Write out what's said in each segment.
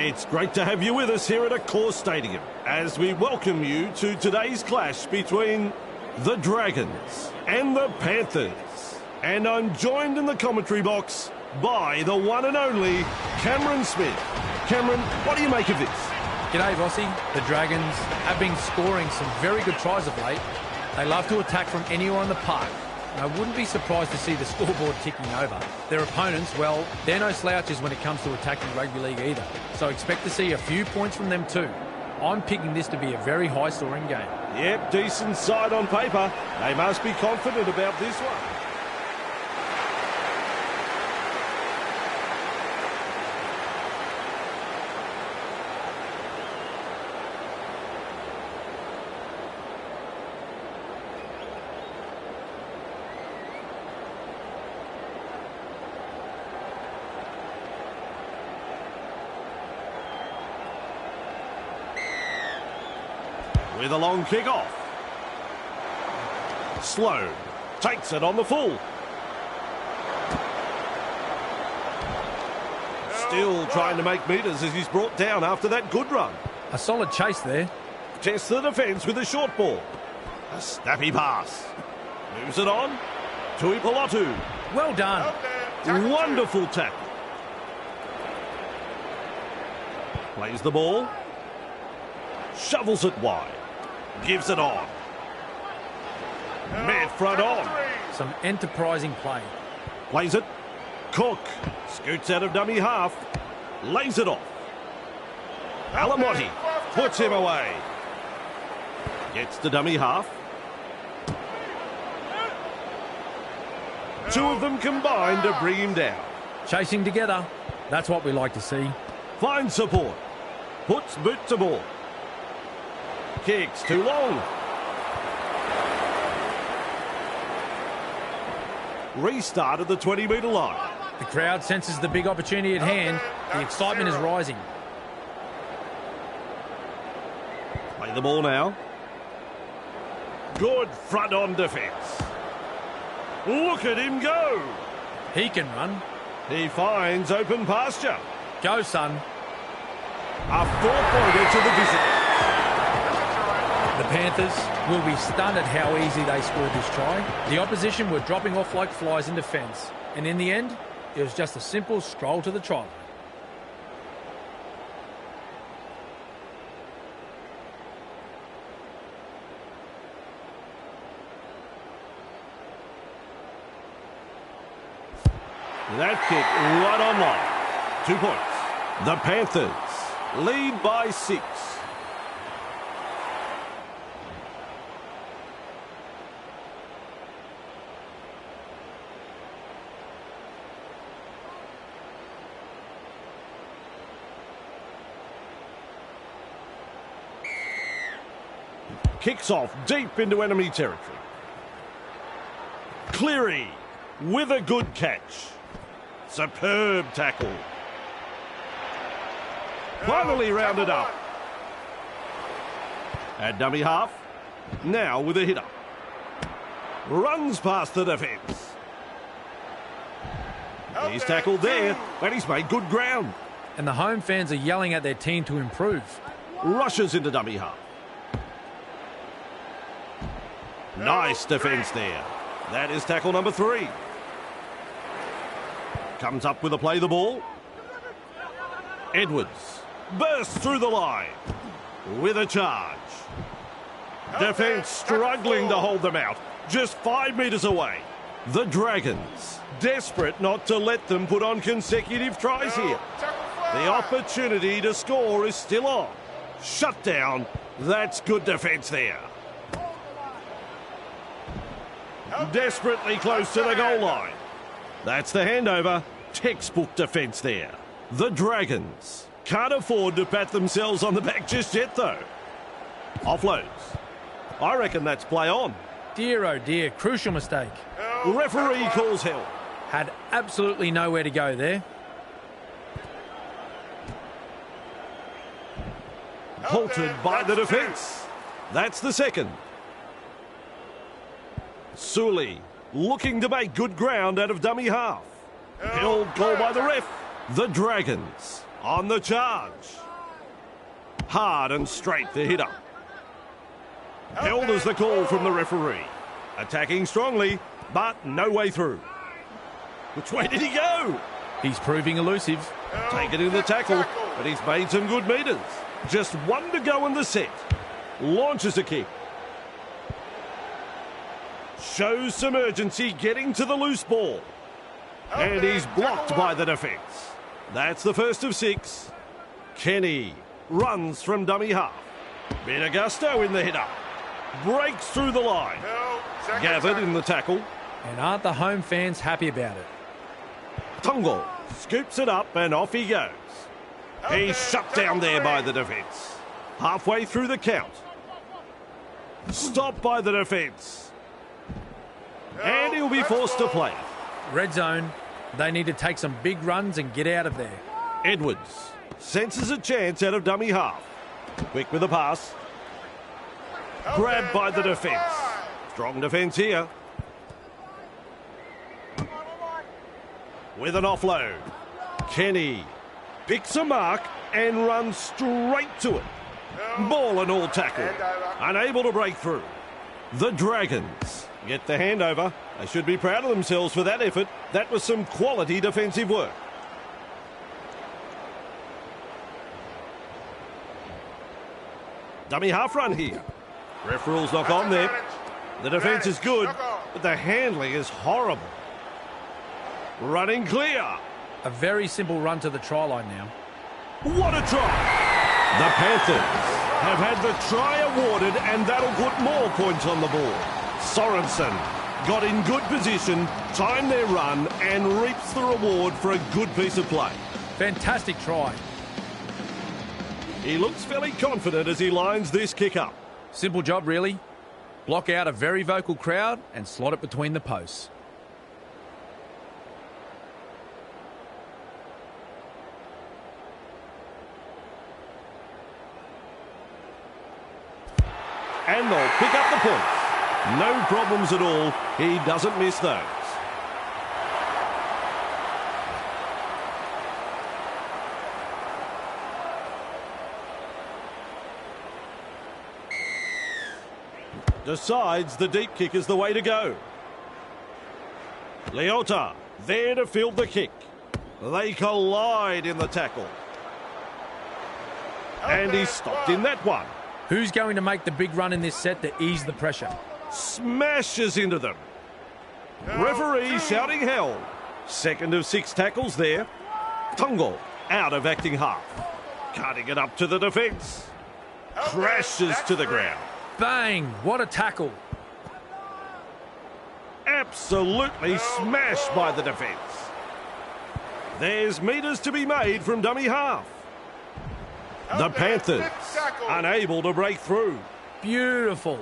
It's great to have you with us here at Accor Stadium as we welcome you to today's clash between the Dragons and the Panthers. And I'm joined in the commentary box by the one and only Cameron Smith. Cameron, what do you make of this? G'day, Rossi. The Dragons have been scoring some very good tries of late. They love to attack from anywhere on the park. And I wouldn't be surprised to see the scoreboard ticking over. Their opponents, well, they're no slouches when it comes to attacking rugby league either. So expect to see a few points from them too. I'm picking this to be a very high-scoring game. Yep, decent side on paper. They must be confident about this one. With a long kick-off. Sloan takes it on the full. Still trying to make metres as he's brought down after that good run. A solid chase there. Tests the defence with a short ball. A snappy pass. Moves it on. Tuipulotu. Well done. Wonderful tackle. Plays the ball. Shovels it wide. Gives it on. Mid front on. Some enterprising play. Plays it. Cook. Scoots out of dummy half. Lays it off. Alamotti puts him away. Gets to dummy half. Two of them combined to bring him down. Chasing together. That's what we like to see. Finds support. Puts boot to ball. Kicks too long. Restart at the 20-metre line. The crowd senses the big opportunity at hand. The excitement is rising. Play the ball now. Good front-on defence. Look at him go. He can run. He finds open pasture. Go, son. A 4-pointer to the visitor. The Panthers will be stunned at how easy they scored this try. The opposition were dropping off like flies in defence. And in the end, it was just a simple stroll to the try line. That kick right on line. 2 points. The Panthers lead by 6. Kicks off deep into enemy territory. Cleary with a good catch. Superb tackle. Finally rounded up. At dummy half. Now with a hitter. Runs past the defence. He's tackled there, and he's made good ground. And the home fans are yelling at their team to improve. Rushes into dummy half. Nice defence there. That is tackle number 3. Comes up with a play the ball. Edwards bursts through the line with a charge. Defence struggling to hold them out. Just 5 metres away. The Dragons desperate not to let them put on consecutive tries here. The opportunity to score is still on. Shut down. That's good defence there. Desperately close to the goal line. That's the handover. Textbook defence there. The Dragons can't afford to pat themselves on the back just yet, though. Offloads. I reckon that's play on. Dear, oh dear, crucial mistake. Referee calls help. Had absolutely nowhere to go there. Halted by the defence. That's the second. Sully looking to make good ground out of dummy half. Held goal by the ref. The Dragons On the charge. Hard and straight the hitter. Held as the call from the referee. Attacking strongly, but no way through. Which way did he go? He's proving elusive. Taken in the tackle, but he's made some good meters. Just one to go in the set. Launches a kick. Shows some urgency getting to the loose ball. And he's blocked by the defence. That's the first of 6. Kenny runs from dummy half. Bit of gusto in the hitter. Breaks through the line. Gathered in the tackle. And aren't the home fans happy about it? Tungo scoops it up and off he goes. He's shut down there by the defence. Halfway through the count. Stopped by the defence. And he'll be forced to play. Red zone. They need to take some big runs and get out of there. Edwards senses a chance out of dummy half. Quick with a pass. Grabbed by the defence. Strong defence here. With an offload. Kenny picks a mark and runs straight to it. Ball and all tackle. Unable to break through. The Dragons get the handover. They should be proud of themselves for that effort. That was some quality defensive work. Dummy half run here. Ref rules knock on there. The defence is good, but the handling is horrible. Running clear. A very simple run to the try line now. What a try! The Panthers have had the try awarded, and that'll put more points on the board. Sorensen got in good position, timed their run, and reaps the reward for a good piece of play. Fantastic try. He looks fairly confident as he lines this kick up. Simple job, really. Block out a very vocal crowd and slot it between the posts. And they'll pick up the points. No problems at all. He doesn't miss those. Decides the deep kick is the way to go. Leota there to field the kick. They collide in the tackle. And he's stopped in that one. Who's going to make the big run in this set to ease the pressure? Smashes into them. Referee shouting held. Second of 6 tackles there. Tungo out of acting half. Cutting it up to the defence. Crashes to the ground. Bang! What a tackle. Absolutely smashed by the defence. There's meters to be made from dummy half. The Panthers unable to break through. Beautiful.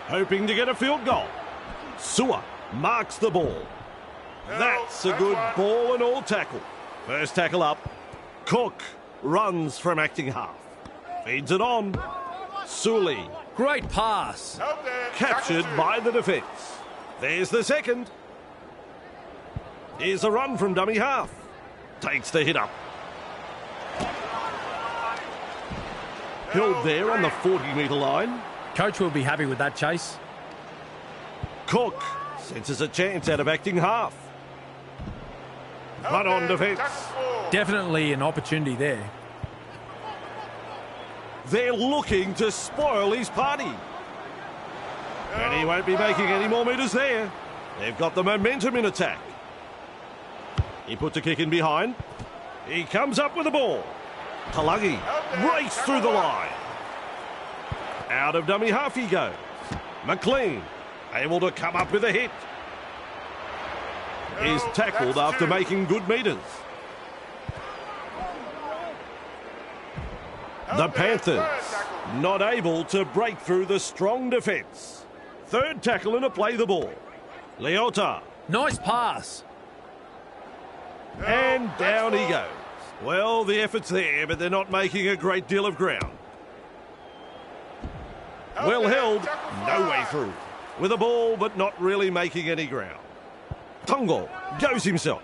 Hoping to get a field goal. Sua marks the ball. That's a good ball and all tackle. First tackle up. Cook runs from acting half. Feeds it on. Sully. Great pass. Captured by the defence. There's the second. Here's a run from dummy half. Takes the hit up. Held there on the 40-metre line. Coach will be happy with that chase. Cook senses a chance out of acting half. Run on defence. Definitely an opportunity there. They're looking to spoil his party. And he won't be making any more metres there. They've got the momentum in attack. He puts a kick in behind. He comes up with the ball. Kalagi breaks through the line. Out of dummy half he goes. McLean able to come up with a hit. He's tackled after making good metres. The Panthers not able to break through the strong defence. Third tackle and a play the ball. Leota. Nice pass. And down he goes. Well, the effort's there, but they're not making a great deal of ground. Well held, no way through. With a ball, but not really making any ground. Tungo goes himself.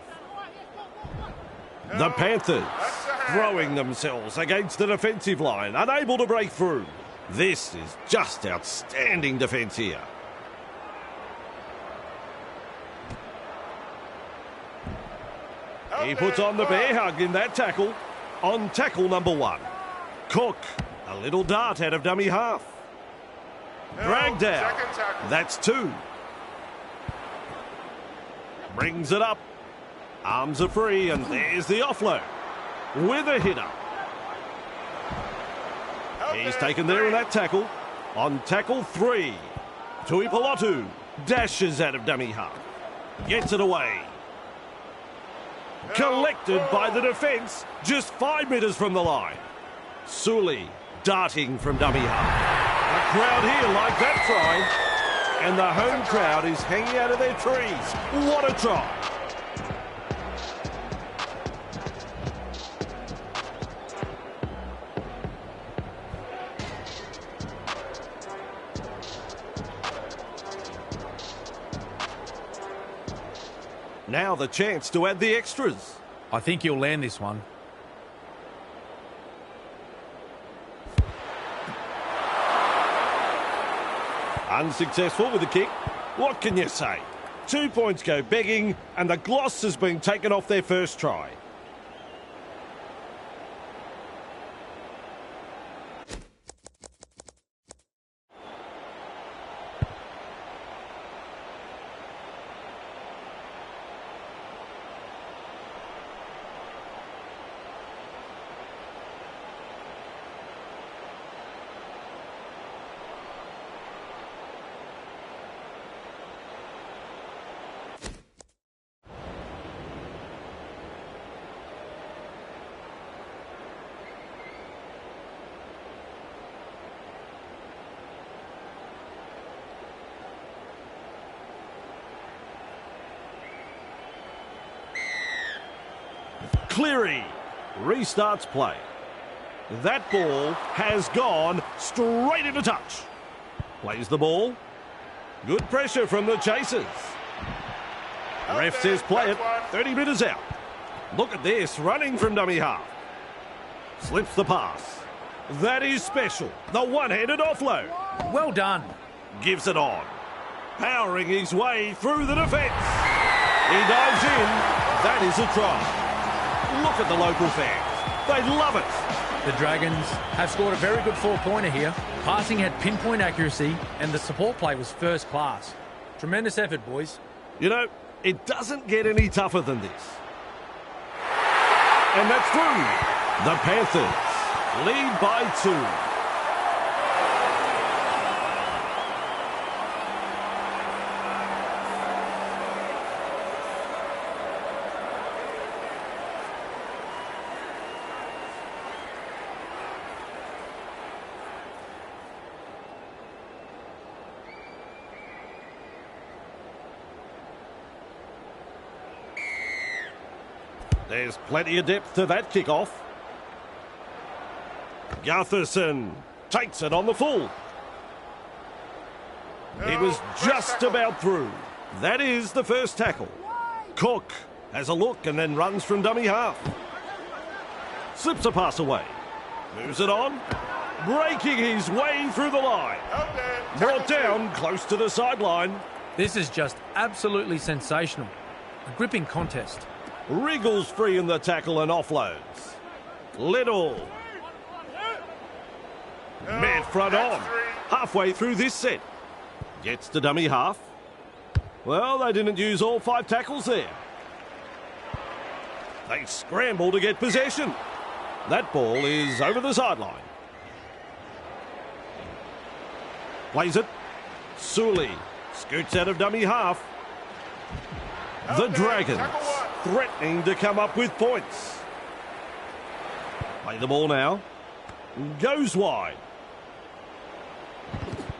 The Panthers throwing themselves against the defensive line, unable to break through. This is just outstanding defence here. He puts on the bear hug in that tackle. On tackle number 1. Cook, a little dart out of dummy half. Dragged out. That's 2. Brings it up. Arms are free, and there's the offload. With a hitter. He's taken there in that tackle. On tackle 3. Tuipulotu dashes out of dummy half. Gets it away. Collected by the defence, just 5 metres from the line. Suli darting from dummy half. The crowd here like that try, and the home crowd is hanging out of their trees. What a try. Now the chance to add the extras. I think he'll land this one. Unsuccessful with the kick. What can you say? 2 points go begging, and the gloss has been taken off their first try. Cleary restarts play. That ball has gone straight into touch. Plays the ball. Good pressure from the chasers. Ref says play it. 30 metres out. Look at this, running from dummy half. Slips the pass. That is special. The one-handed offload. Well done. Gives it on. Powering his way through the defence. He dives in. That is a try. Look at the local fans. They love it. The Dragons have scored a very good 4-pointer here. Passing had pinpoint accuracy, and the support play was first class. Tremendous effort, boys. You know, it doesn't get any tougher than this. And that's through. The Panthers lead by 2. There's plenty of depth to that kickoff. Gutherson takes it on the full. He was just about through. That is the first tackle. Cook has a look and then runs from dummy half. Slips a pass away. Moves it on. Breaking his way through the line. Brought down close to the sideline. This is just absolutely sensational. A gripping contest. Wriggles free in the tackle and offloads. Little. Mid front on. Halfway through this set. Gets to dummy half. Well, they didn't use all 5 tackles there. They scramble to get possession. That ball is over the sideline. Plays it. Suli scoots out of dummy half. The Dragons threatening to come up with points. Play the ball now. Goes wide.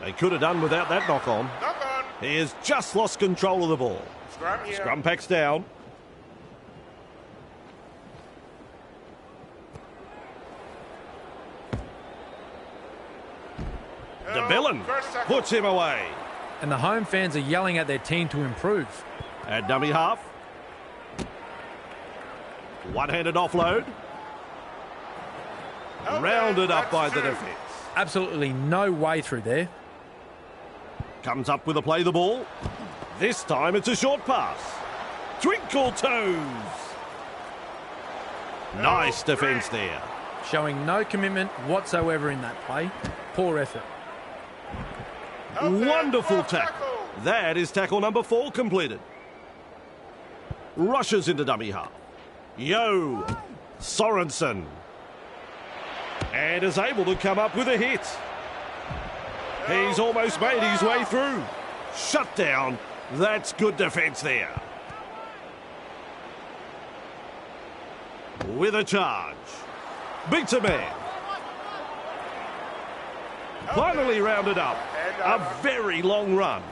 They could have done without that knock on. He has just lost control of the ball. Scrum packs down. DeBellin puts him away. And the home fans are yelling at their team to improve. At dummy half. One-handed offload. Rounded up by the defence. Absolutely no way through there. Comes up with a play the ball. This time it's a short pass. Twinkle toes. Nice defence there. Showing no commitment whatsoever in that play. Poor effort. Wonderful tackle. That is tackle number 4 completed. Rushes into dummy half. Yo, Sorensen. And is able to come up with a hit. He's almost made his way through. Shut down. That's good defence there. With a charge. Beats a man. Finally rounded up. A very long run.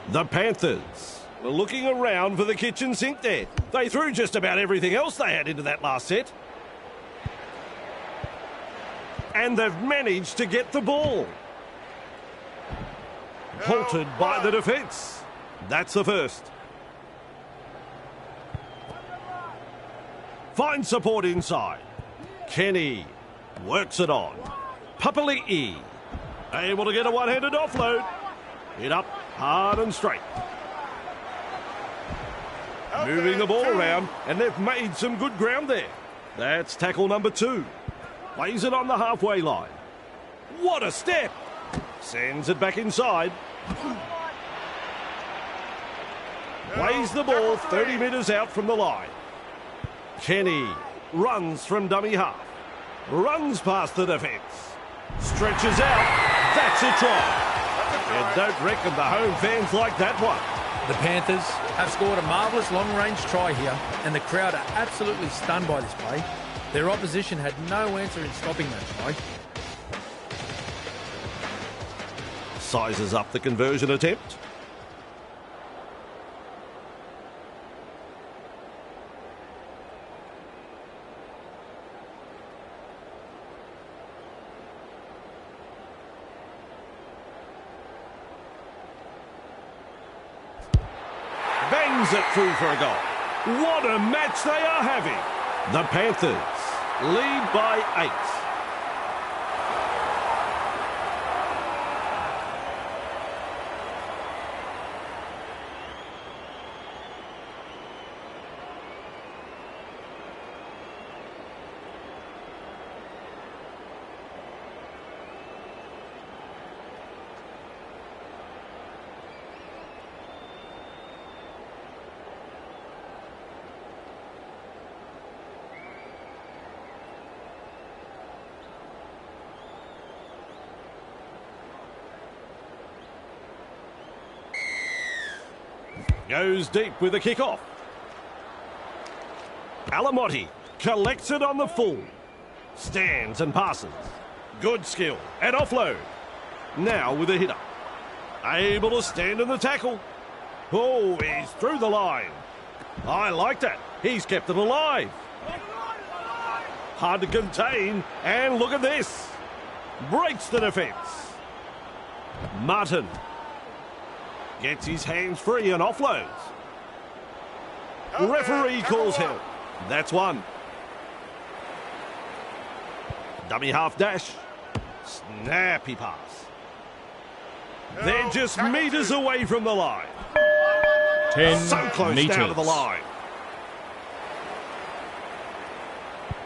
The Panthers were looking around for the kitchen sink there. They threw just about everything else they had into that last set. And they've managed to get the ball. Halted by the defence. That's the first. Finds support inside. Kenny works it on. Papali'i able to get a one-handed offload. Hit up hard and straight. Moving the ball around, and they've made some good ground there. That's tackle number 2. Plays it on the halfway line. What a step! Sends it back inside. Plays the ball 30 metres out from the line. Kenny runs from dummy half. Runs past the defence. Stretches out. That's a try. You don't reckon the home fans like that one. The Panthers have scored a marvellous long-range try here, and the crowd are absolutely stunned by this play. Their opposition had no answer in stopping that try. Sizes up the conversion attempt. Bangs it through for a goal. What a match they are having. The Panthers lead by 8. Goes deep with a kick-off. Alamotti collects it on the full. Stands and passes. Good skill and offload. Now with a hitter. Able to stand in the tackle. Oh, he's through the line. I like that. He's kept it alive. Hard to contain, and look at this. Breaks the defence. Martin gets his hands free and offloads. Referee calls help. That's one. Dummy half dash. Snappy pass. They're just metres away from the line. 10 so close metres. down to the line.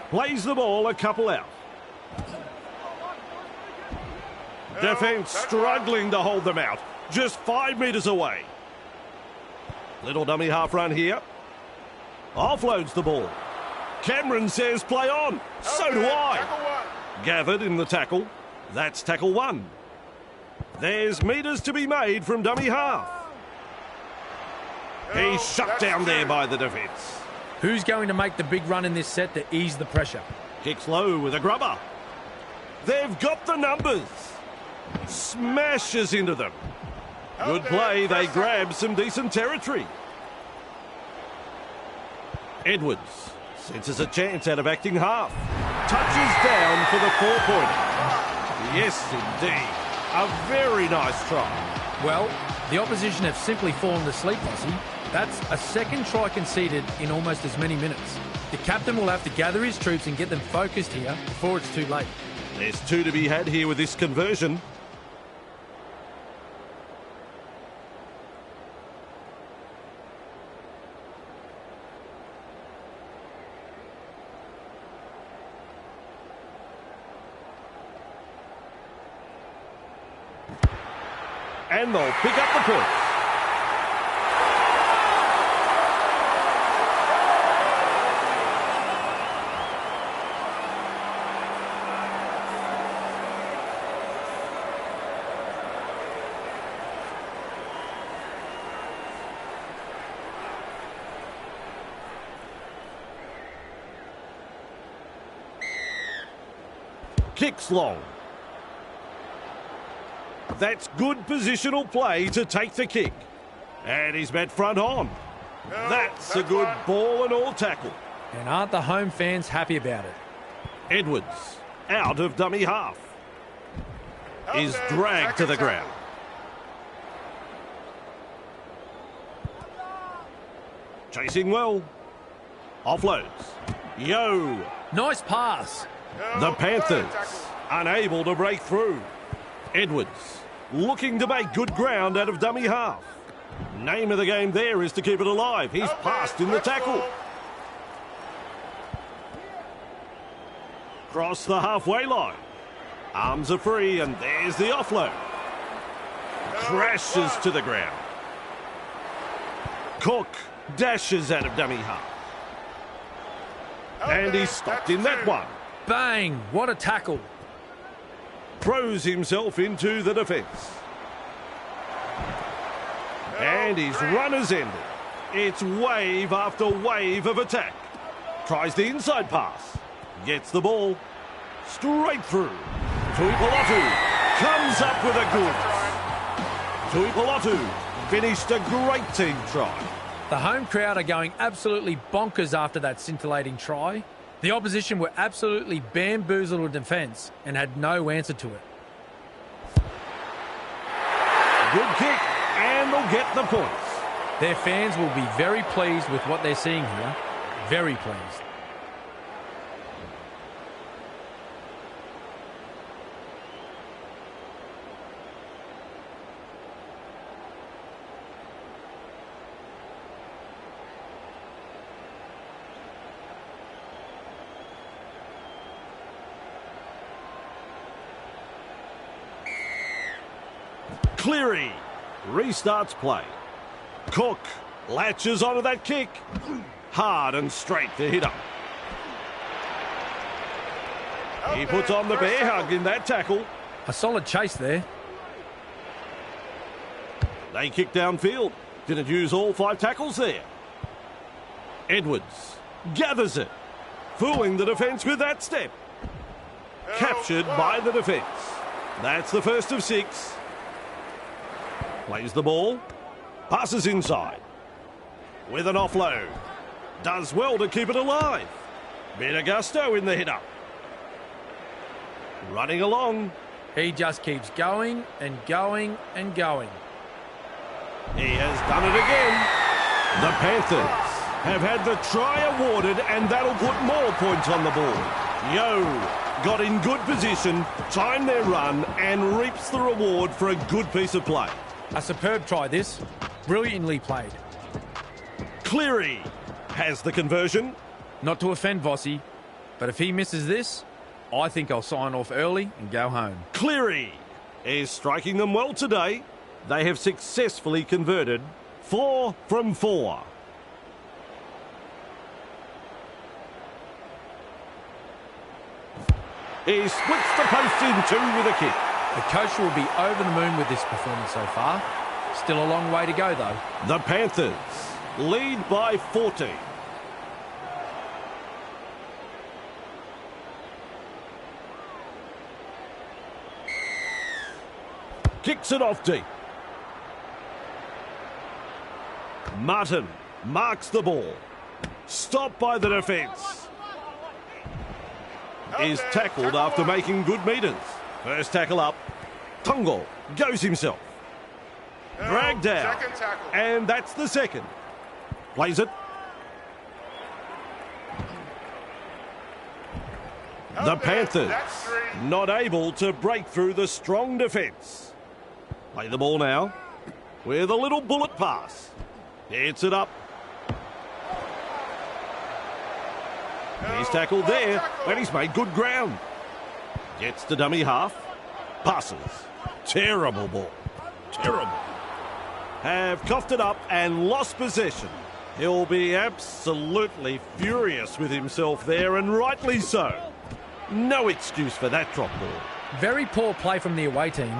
Plays the ball a couple out. Defence struggling to hold them out. Just 5 metres away. Little dummy half run here. Offloads the ball. Cameron says play on. So do I. Gathered in the tackle. That's tackle 1. There's metres to be made from dummy half. He's shut down there by the defence. Who's going to make the big run in this set to ease the pressure? Kicks low with a grubber. They've got the numbers. Smashes into them. Good play. They grab some decent territory. Edwards senses a chance out of acting half. Touches down for the 4-pointer. Yes, indeed. A very nice try. Well, The opposition have simply fallen asleep, Aussie. That's a second try conceded in almost as many minutes. The captain will have to gather his troops and get them focused here before it's too late. There's two to be had here with this conversion. And they'll pick up the point. Kicks long. That's good positional play to take the kick. And he's met front on. That's a good ball and all tackle. And aren't the home fans happy about it? Edwards, out of dummy half, is dragged to the ground. Chasing well. Offloads. Yo. Nice pass. The Panthers unable to break through. Edwards looking to make good ground out of dummy half. Name of the game there is to keep it alive. He's passed in the tackle. Cross the halfway line. Arms are free and there's the offload. Crashes to the ground. Cook dashes out of dummy half. And he's stopped in that one. Bang! What a tackle. Throws himself into the defence. And his run has ended. It's wave after wave of attack. Tries the inside pass. Gets the ball. Straight through. Tuipulotu comes up with a goods. Tuipulotu finished a great team try. The home crowd are going absolutely bonkers after that scintillating try. The opposition were absolutely bamboozled with defence and had no answer to it. Good kick, and they'll get the points. Their fans will be very pleased with what they're seeing here. Very pleased. Cleary restarts play. Cook latches onto that kick. Hard and straight to hit him. He puts on the bear hug in that tackle. A solid chase there. They kick downfield. Didn't use all 5 tackles there. Edwards gathers it. Fooling the defence with that step. Captured by the defence. That's the first of 6. Plays the ball. Passes inside. With an offload. Does well to keep it alive. Bit of gusto in the hit-up. Running along. He just keeps going and going and going. He has done it again. The Panthers have had the try awarded, and that'll put more points on the board. Yo got in good position, timed their run, and reaps the reward for a good piece of play. A superb try this. Brilliantly played. Cleary has the conversion. Not to offend Vossi, but if he misses this, I think I'll sign off early and go home. Cleary is striking them well today. They have successfully converted 4 from 4. He splits the post in 2 with a kick. The coach will be over the moon with this performance so far. Still a long way to go, though. The Panthers lead by 14. Kicks it off deep. Martin marks the ball. Stopped by the defence. Is tackled after making good metres. First tackle up. Tongo goes himself. Dragged down. Second tackle. And that's the second. Plays it. The Panthers That's 3. not able to break through the strong defence. Play the ball now with a little bullet pass. Hits it up. He's tackled there, and he's made good ground. Gets to dummy half. Passes. Terrible ball. Terrible. Have coughed it up and lost possession. He'll be absolutely furious with himself there, and rightly so. No excuse for that drop ball. Very poor play from the away team.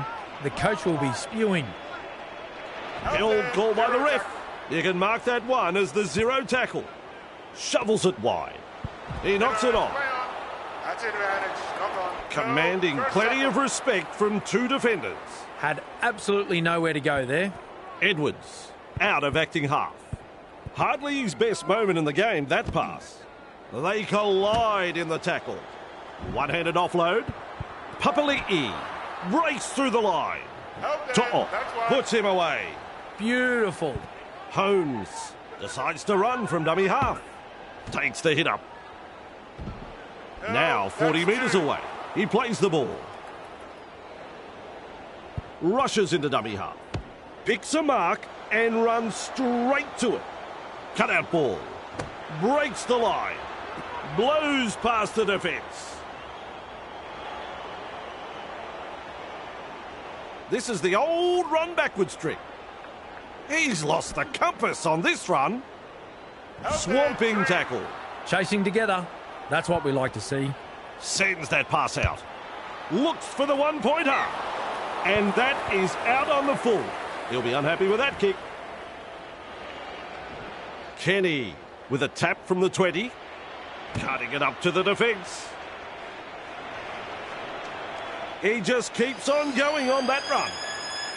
The coach will be spewing. Held call by the ref. You can mark that one as the 0 tackle. Shovels it wide. He knocks it off. That's advantage. Knock on. Commanding First plenty tackle. of respect from 2 defenders. Had absolutely nowhere to go there. Edwards out of acting half. Hardly his best moment in the game, that pass. They collide in the tackle. One-handed offload. Papali'i breaks through the line. Help them. To'o That's why. puts him away. Beautiful. Holmes decides to run from dummy half. Takes the hit up. Now 40 that's metres 2. away. He plays the ball. Rushes into dummy half. Picks a mark and runs straight to it. Cut out ball. Breaks the line. Blows past the defence. This is the old run backwards trick. He's lost the compass on this run. Swamping tackle. Chasing together. That's what we like to see. Sends that pass out. Looks for the one-pointer. And that is out on the full. He'll be unhappy with that kick. Kenny with a tap from the 20. Cutting it up to the defence. He just keeps on going on that run.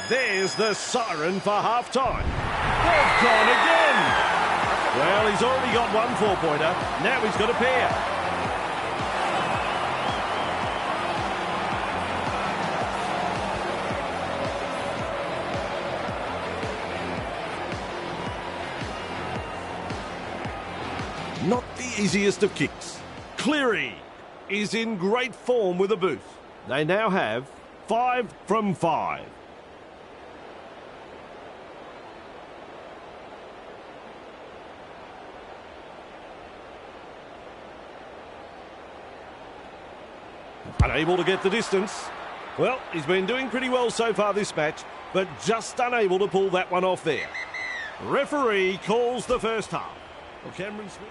There's the siren for half-time. They've gone again. Well, he's already got one 4-pointer. Now he's got a pair. Not the easiest of kicks. Cleary is in great form with a boot. They now have 5 from 5. Unable to get the distance. Well, he's been doing pretty well so far this match, but just unable to pull that one off there. Referee calls the first half. Well, Cameron Smith.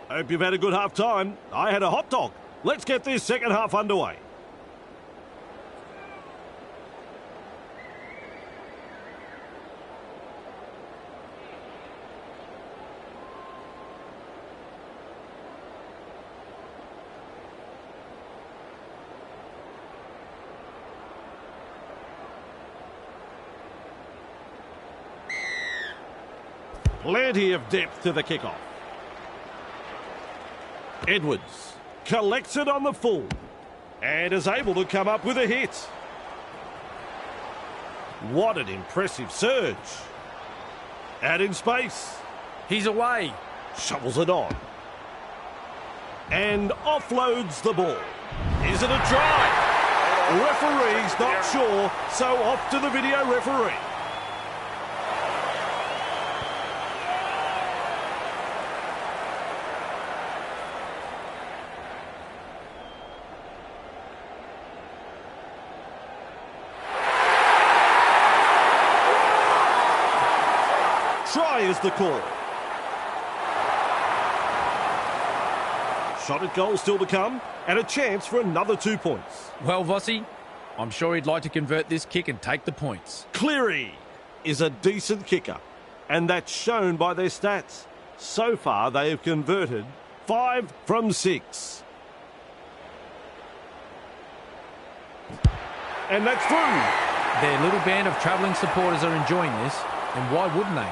Hope you've had a good half time. I had a hot dog. Let's get this second half underway. Plenty of depth to the kickoff. Edwards collects it on the full and is able to come up with a hit. What an impressive surge. Out in space. He's away. Shovels it on. and offloads the ball. Is it a try? Referee's not sure, so off to the video referee. Try is the call. Shot at goal still to come, and a chance for another 2 points. Well, Vossi, I'm sure he'd like to convert this kick and take the points. Cleary is a decent kicker, and that's shown by their stats. So far, they have converted 5 from 6. And that's through. Their little band of travelling supporters are enjoying this, and why wouldn't they?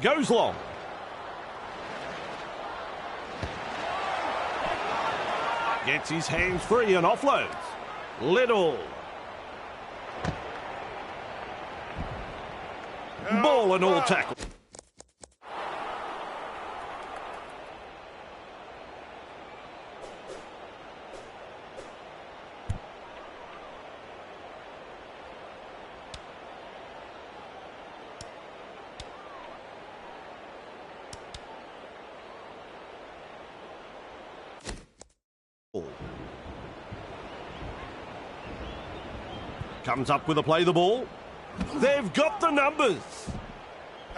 Goes long. Gets his hands free and offloads. Little. Ball and all tackle. Comes up with a play the ball. They've got the numbers.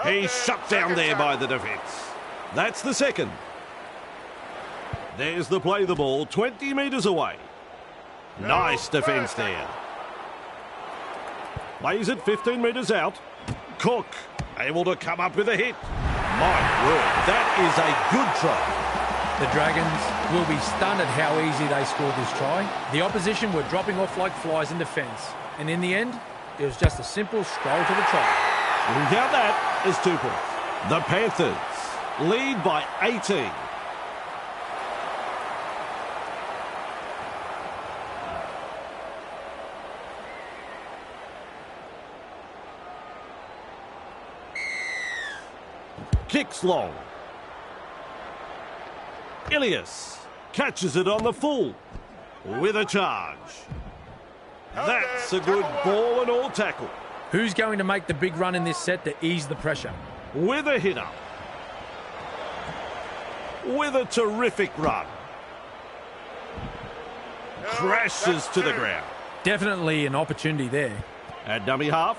He's shut down there by the defence. That's the second. There's the play the ball 20 metres away. Nice defence there. Plays it 15 metres out. Cook able to come up with a hit. My word, that is a good try. The Dragons will be stunned at how easy they scored this try. The opposition were dropping off like flies in defence. And in the end, it was just a simple stroll to the try. You can count that as 2 points. The Panthers lead by 18. Kicks long. Ilias catches it on the full with a charge. That's a good ball and all tackle. Who's going to make the big run in this set to ease the pressure? With a hit up. With a terrific run. Crashes to the ground. Definitely an opportunity there. At dummy half.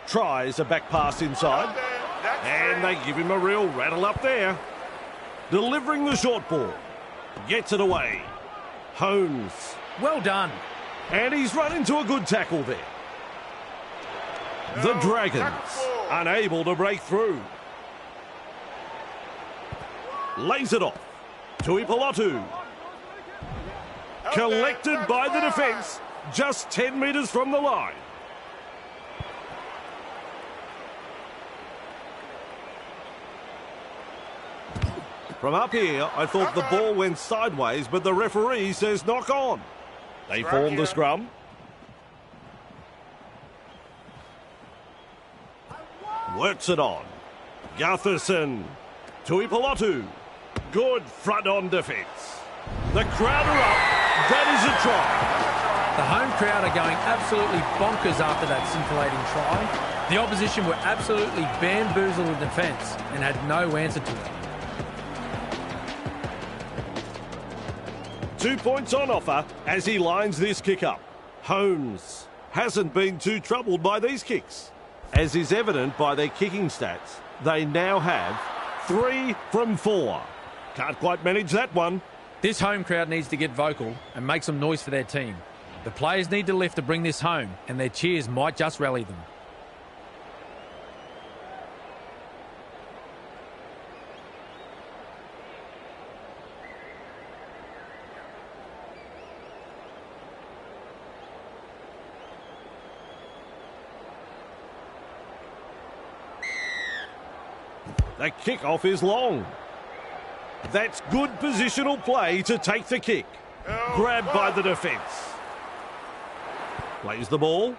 Tries a back pass inside. And they give him a real rattle up there. Delivering the short ball. Gets it away. Holmes. Well done. And he's run into a good tackle there. The Dragons unable to break through. Lays it off. Tuipulotu. Collected by the defence. Just 10 metres from the line. From up here, I thought the ball went sideways, but the referee says knock on. They form the scrum. Works it on. Gutherson. Tuipulotu. Good front-on defence. The crowd are up. That is a try. The home crowd are going absolutely bonkers after that scintillating try. The opposition were absolutely bamboozled in defence and had no answer to it. 2 points on offer as he lines this kick up. Holmes hasn't been too troubled by these kicks. As is evident by their kicking stats, they now have 3 from 4. Can't quite manage that one. This home crowd needs to get vocal and make some noise for their team. The players need to lift to bring this home, and their cheers might just rally them. The kickoff is long. That's good positional play to take the kick. Grabbed by the defence. Plays the ball.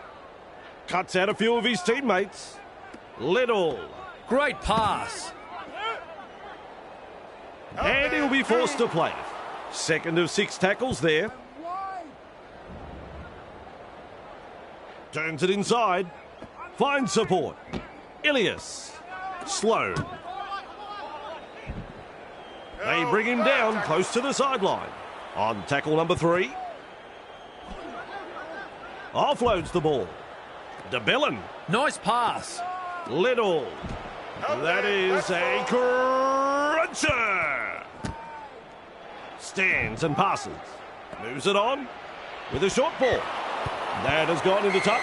Cuts out a few of his teammates. Little. Great pass. And he'll be forced to play it. Second of 6 tackles there. Turns it inside. Finds support. Ilias. Slow. They bring him down close to the sideline. On tackle number 3. Offloads the ball. DeBellin. Nice pass. Little. That is a cruncher. Stands and passes. Moves it on with a short ball. That has gone into touch.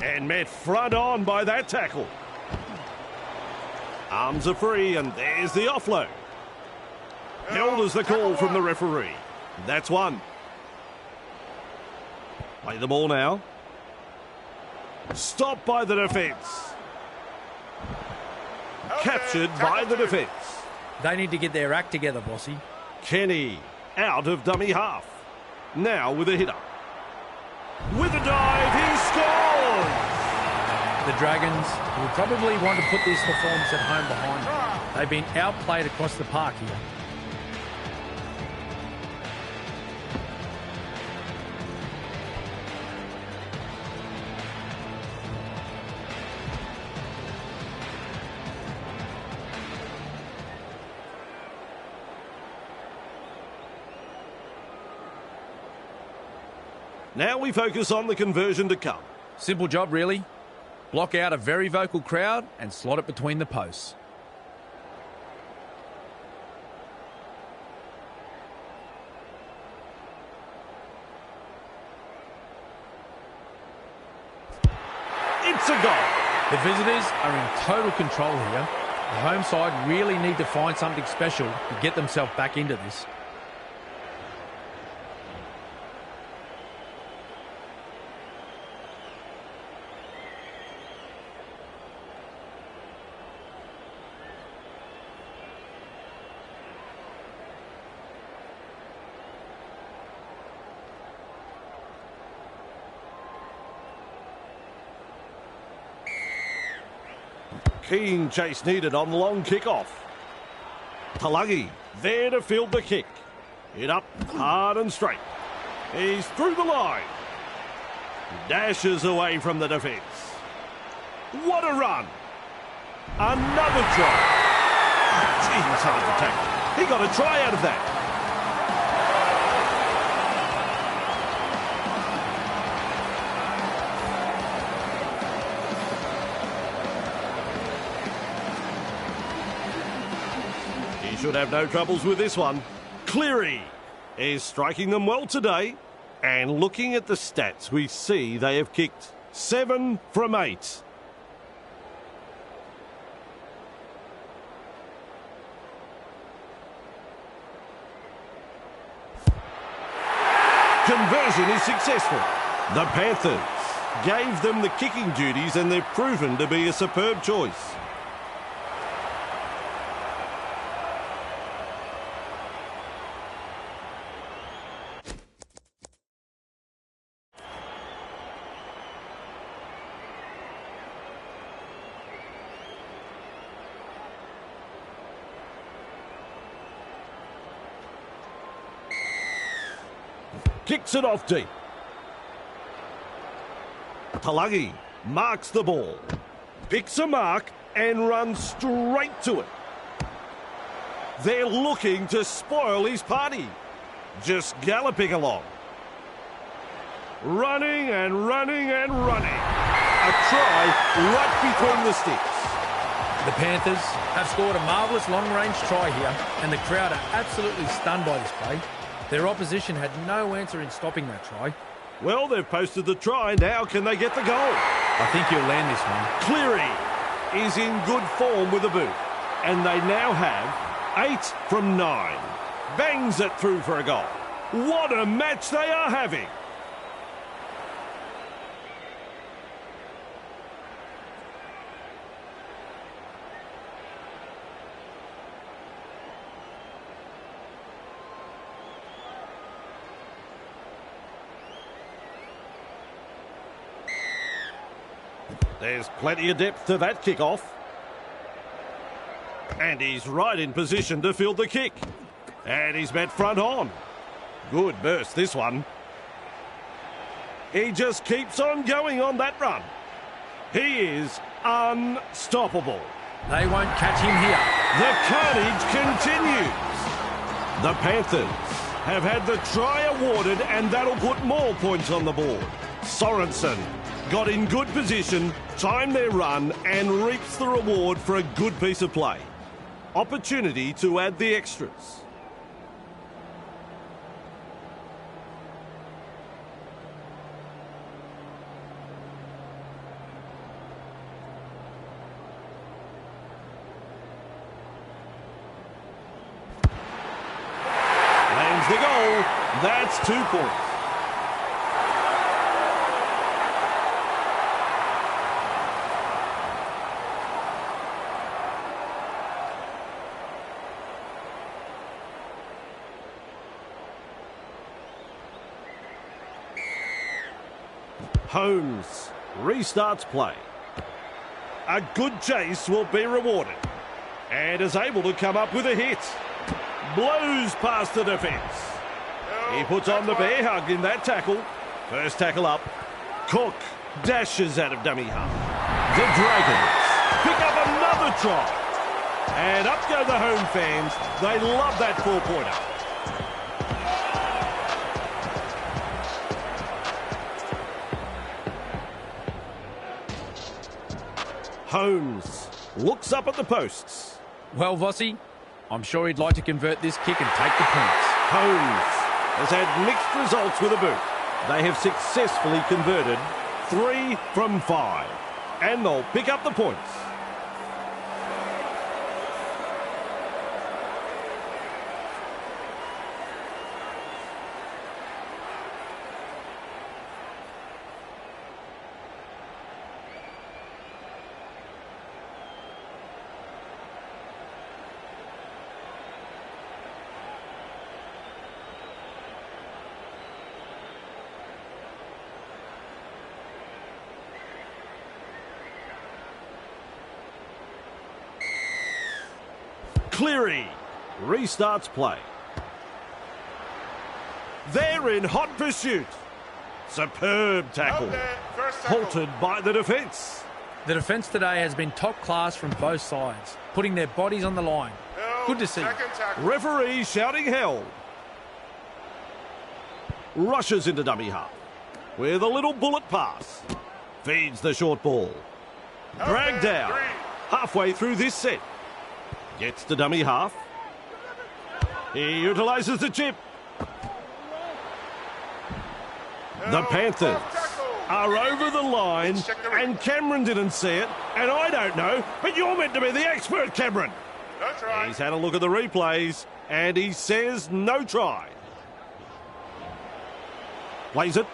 And met front on by that tackle. Arms are free, and there's the offload. Held as the call from the referee. That's one. Play the ball now. Stopped by the defence. Captured by the defence. They need to get their act together, Bossy. Kenny out of dummy half. Now with a hitter. With a dive, he scores! The Dragons will probably want to put this performance at home behind them. They've been outplayed across the park here. Now we focus on the conversion to come. Simple job, really. Block out a very vocal crowd and slot it between the posts. It's a goal. The visitors are in total control here. The home side really need to find something special to get themselves back into this. Keen chase needed on the long kick-off. Talagi there to field the kick. Hit up hard and straight. He's through the line. Dashes away from the defence. What a run. Another try. Gee, he was hard to tackle. He got a try out of that. Should have no troubles with this one. Cleary is striking them well today. And looking at the stats, we see they have kicked 7 from 8. Conversion is successful. The Panthers gave them the kicking duties and they've proven to be a superb choice. Kicks it off deep. Talagi marks the ball. Picks a mark and runs straight to it. They're looking to spoil his party. Just galloping along. Running and running and running. A try right between the sticks. The Panthers have scored a marvellous long-range try here, and the crowd are absolutely stunned by this play. Their opposition had no answer in stopping that try. Well, they've posted the try. Now can they get the goal? I think he'll land this one. Cleary is in good form with the boot. And they now have 8 from 9. Bangs it through for a goal. What a match they are having. There's plenty of depth to that kick-off. And he's right in position to field the kick. And he's met front on. Good burst, this one. He just keeps on going on that run. He is unstoppable. They won't catch him here. The carnage continues. The Panthers have had the try awarded, and that'll put more points on the board. Sorensen got in good position, timed their run, and reaps the reward for a good piece of play. Opportunity to add the extras. Lands the goal. That's 2 points. Holmes restarts play. A good chase will be rewarded. And is able to come up with a hit. Blows past the defence. He puts on the bear hug in that tackle. First tackle up. Cook dashes out of dummy half. The Dragons pick up another try. And up go the home fans. They love that 4-pointer. Holmes looks up at the posts. Well, Vossi, I'm sure he'd like to convert this kick and take the points. Holmes has had mixed results with a boot. They have successfully converted 3 from 5. And they'll pick up the points. Cleary restarts play. They're in hot pursuit. Superb tackle. Halted by the defence. The defence today has been top class from both sides, putting their bodies on the line. Good to see. Referee shouting held. Rushes into dummy half with a little bullet pass. Feeds the short ball. Dragged out halfway through this set. Gets to dummy half. He utilises the chip. The Panthers are over the line, and Cameron didn't see it, and I don't know, but you're meant to be the expert, Cameron. That's right. He's had a look at the replays, and he says no try. Plays it.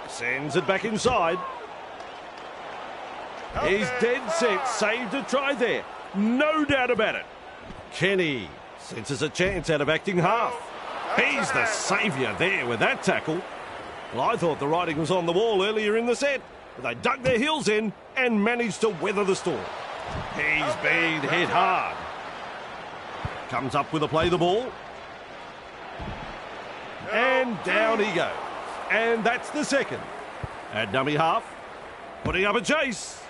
Sends it back inside. He's dead set, saved a try there. No doubt about it. Kenny senses a chance out of acting half. He's the saviour there with that tackle. Well, I thought the writing was on the wall earlier in the set, but they dug their heels in and managed to weather the storm. He's been hit hard. Comes up with a play the ball. And down he goes. And that's the second. At dummy half, putting up a chase.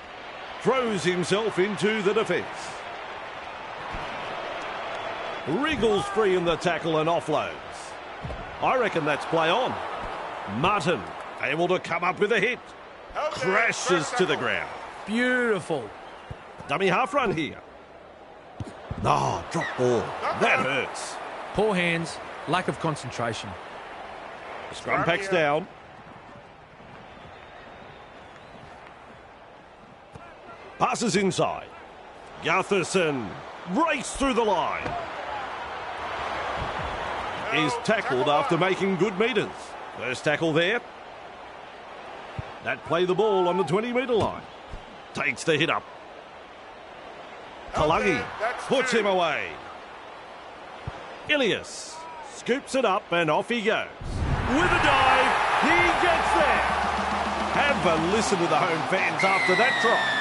Throws himself into the defence. Wriggles free in the tackle and offloads. I reckon that's play on. Martin able to come up with a hit. Crashes to the ground. Beautiful. Dummy half run here. Oh, drop ball. That hurts. Poor hands, lack of concentration. Scrum packs down. Passes inside. Gutherson breaks through the line. Is tackled after making good metres. First tackle there. That play the ball on the 20-metre line. Takes the hit up. Kalagi puts him away. Ilias scoops it up and off he goes. With a dive, he gets there. Have a listen to the home fans after that try.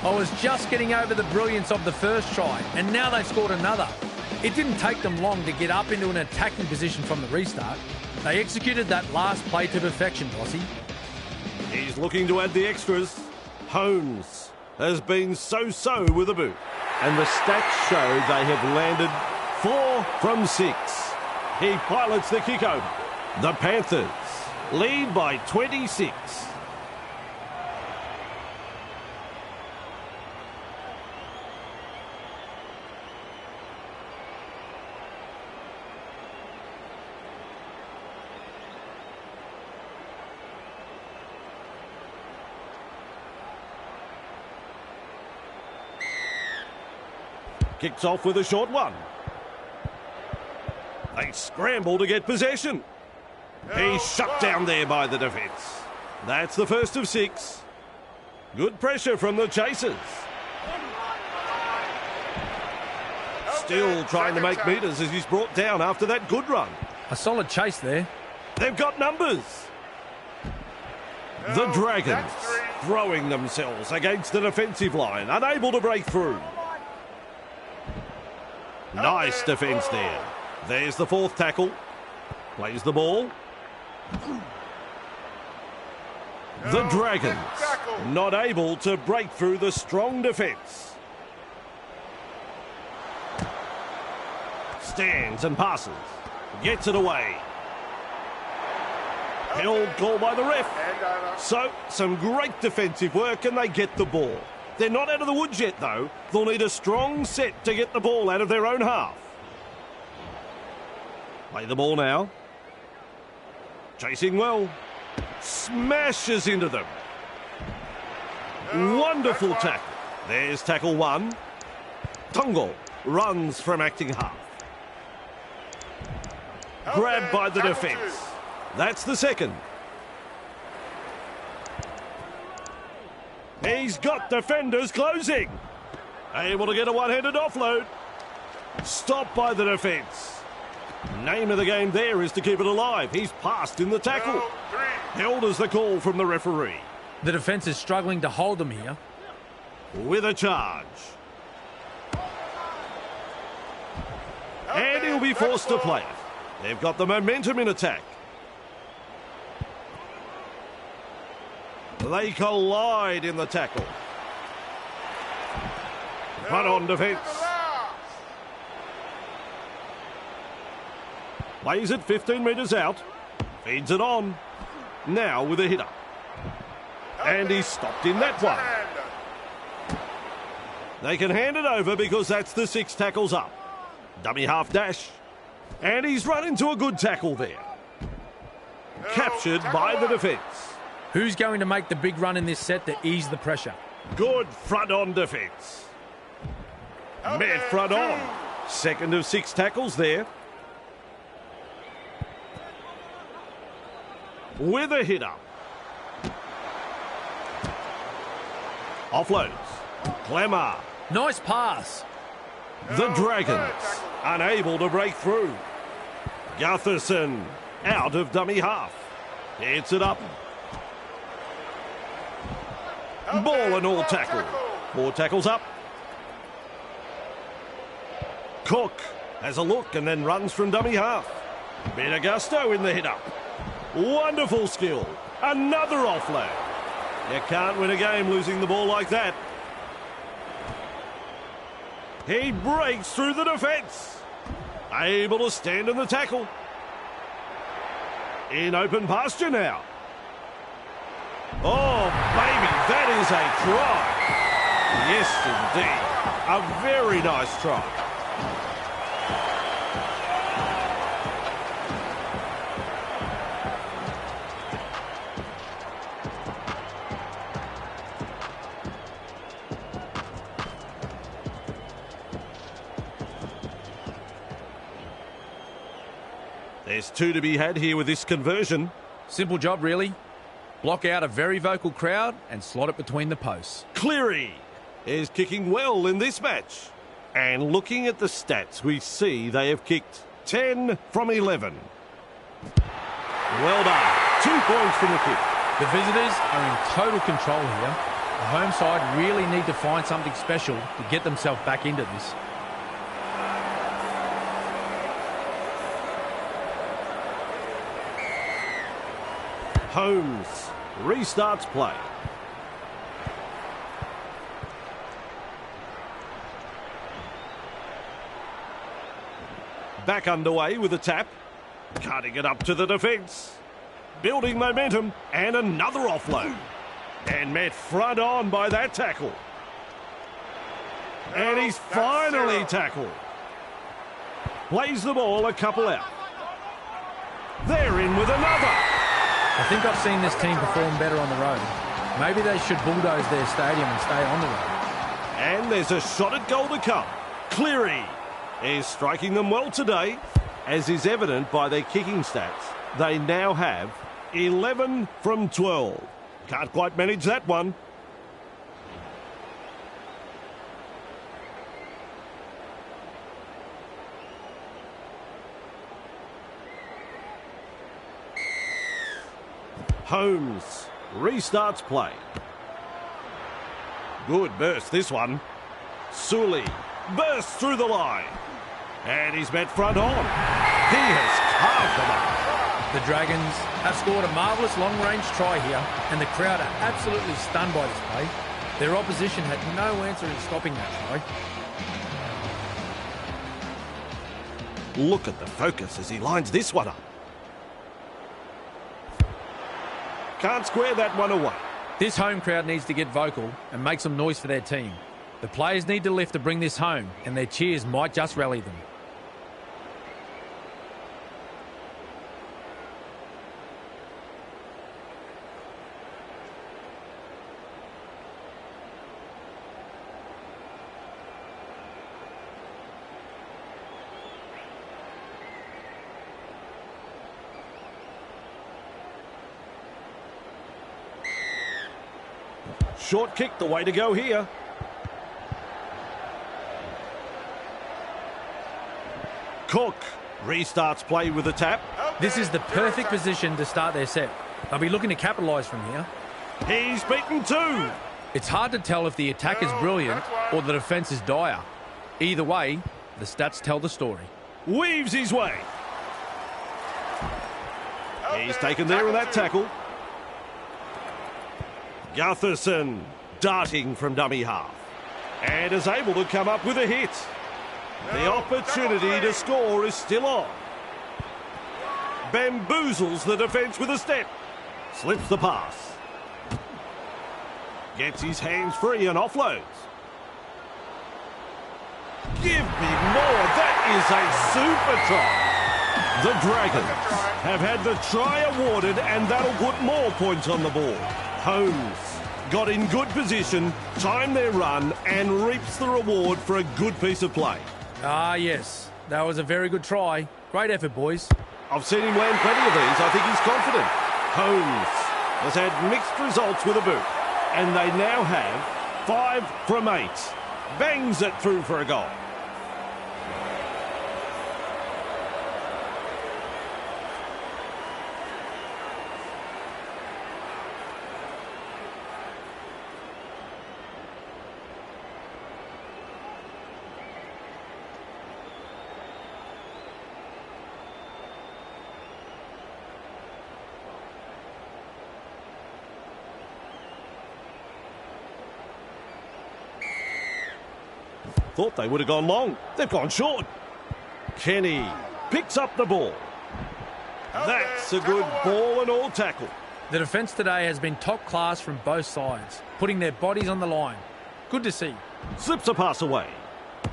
I was just getting over the brilliance of the first try, and now they've scored another. It didn't take them long to get up into an attacking position from the restart. They executed that last play to perfection, Bossy. He's looking to add the extras. Holmes has been so-so with a boot. And the stats show they have landed 4 from 6. He pilots the kick over. The Panthers lead by 26. Kicks off with a short one. They scramble to get possession. He's shut down there by the defence. That's the first of 6. Good pressure from the chasers. Still trying to make metres as he's brought down after that good run. A solid chase there. They've got numbers. The Dragons throwing themselves against the defensive line, unable to break through. Nice defence there. There's the 4th tackle. Plays the ball. The Dragons not able to break through the strong defence. Stands and passes. Gets it away. Held call by the ref. So, some great defensive work and they get the ball. They're not out of the woods yet, though. They'll need a strong set to get the ball out of their own half. Play the ball now. Chasing well. Smashes into them. Wonderful tackle. There's tackle 1. Tungo runs from acting half. Grabbed by the defence. That's the 2nd. He's got defenders closing. Able to get a one-handed offload. Stopped by the defence. Name of the game there is to keep it alive. He's passed in the tackle. Held as the call from the referee. The defence is struggling to hold them here. With a charge. And he'll be forced to play it. They've got the momentum in attack. They collide in the tackle. Front on defence. Plays it 15 metres out. Feeds it on. Now with a hitter. And he's stopped in that one. They can hand it over because that's the 6 tackles up. Dummy half dash. And he's run into a good tackle there. Captured by the defence. Who's going to make the big run in this set to ease the pressure? Good front on defence. Met front on. 2nd of 6 tackles there. With a hit up. Offloads. Clemmer. Nice pass. The Dragons unable to break through. Gutherson out of dummy half. Hits it up. Ball and all tackle. 4 tackles up. Cook has a look and then runs from dummy half. Bit of gusto in the hit up. Wonderful skill. Another offload. You can't win a game losing the ball like that. He breaks through the defence. Able to stand in the tackle. In open pasture now. Oh, baby, that is a try. Yes, indeed. A very nice try. There's two to be had here with this conversion. Simple job, really. Block out a very vocal crowd and slot it between the posts. Cleary is kicking well in this match. And looking at the stats, we see they have kicked 10 from 11. Well done. 2 points from the kick. The visitors are in total control here. The home side really need to find something special to get themselves back into this. Holmes restarts play. Back underway with a tap. Cutting it up to the defence. Building momentum and another offload. And met front on by that tackle. And he's finally tackled. Plays the ball a couple out. They're in with another. I think I've seen this team perform better on the road. Maybe they should bulldoze their stadium and stay on the road. And there's a shot at goal to come. Cleary is striking them well today, as is evident by their kicking stats. They now have 11 from 12. Can't quite manage that one. Holmes restarts play. Good burst, this one. Sully bursts through the line. And he's met front on. He has carved them up. The Dragons have scored a marvellous long-range try here, and the crowd are absolutely stunned by this play. Their opposition had no answer in stopping that try. Look at the focus as he lines this one up. Can't square that one away. This home crowd needs to get vocal and make some noise for their team. The players need to lift to bring this home, and their cheers might just rally them. Short kick, the way to go here. Cook restarts play with a tap. This is the perfect position to start their set. They'll be looking to capitalise from here. He's beaten 2. It's hard to tell if the attack is brilliant or the defence is dire. Either way, the stats tell the story. Weaves his way. He's taken there in that tackle. Gutherson darting from dummy half. And is able to come up with a hit. The opportunity to score is still on. Bamboozles the defence with a step. Slips the pass. Gets his hands free and offloads. Give me more. That is a super try. The Dragons have had the try awarded, and that'll put more points on the board. Holmes got in good position, timed their run, and reaps the reward for a good piece of play. Ah, yes. That was a very good try. Great effort, boys. I've seen him land plenty of these. I think he's confident. Holmes has had mixed results with a boot, and they now have 5 from 8. Bangs it through for a goal. Thought they would have gone long. They've gone short. Kenny picks up the ball. That's a good ball and all tackle. The defence today has been top class from both sides, putting their bodies on the line. Good to see. Slips a pass away.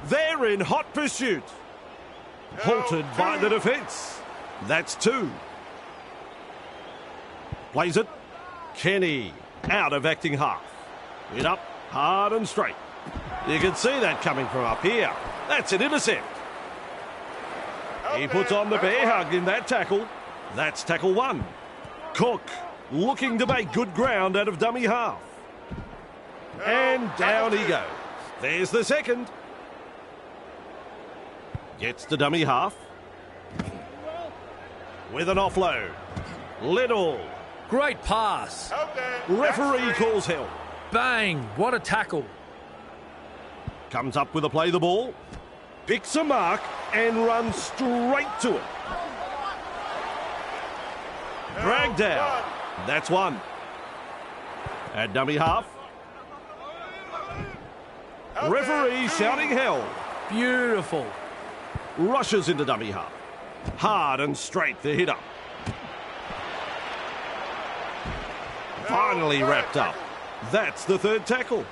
They're in hot pursuit. Halted by the defence. That's 2. Plays it. Kenny out of acting half. It up hard and straight. You can see that coming from up here. That's an intercept. He puts on the bear hug in that tackle. That's tackle one. Cook looking to make good ground out of dummy half. And down he goes. There's the second. Gets to dummy half. With an offload. Little. Great pass. Referee calls help. Bang. What a tackle. Comes up with a play the ball. Picks a mark and runs straight to it. Dragged down. That's one. At dummy half. Referee shouting hell. Beautiful. Rushes into dummy half. Hard and straight the hit up. Finally wrapped up. That's the third tackle.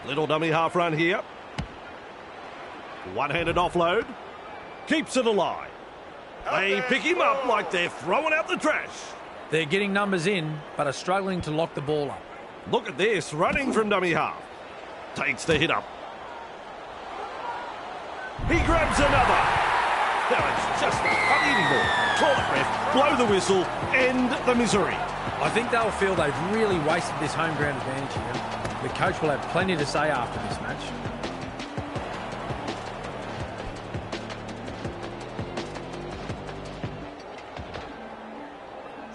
Little dummy half run here. One-handed offload. Keeps it alive. They pick him up like they're throwing out the trash. They're getting numbers in, but are struggling to lock the ball up. Look at this, running from dummy half. Takes the hit up. He grabs another. Now it's just not funny anymore. Call it, ref, blow the whistle, end the misery. I think they'll feel they've really wasted this home ground advantage here. The coach will have plenty to say after this match.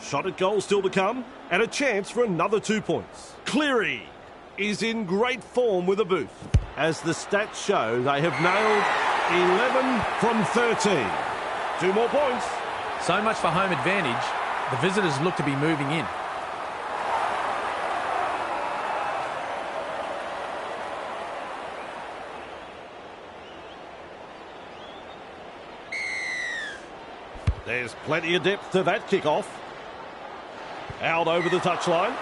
Shot at goal still to come, and a chance for another 2 points. Cleary is in great form with a booth. As the stats show, they have nailed 11 from 13. 2 more points. So much for home advantage. The visitors look to be moving in. There's plenty of depth to that kickoff. Out over the touchline.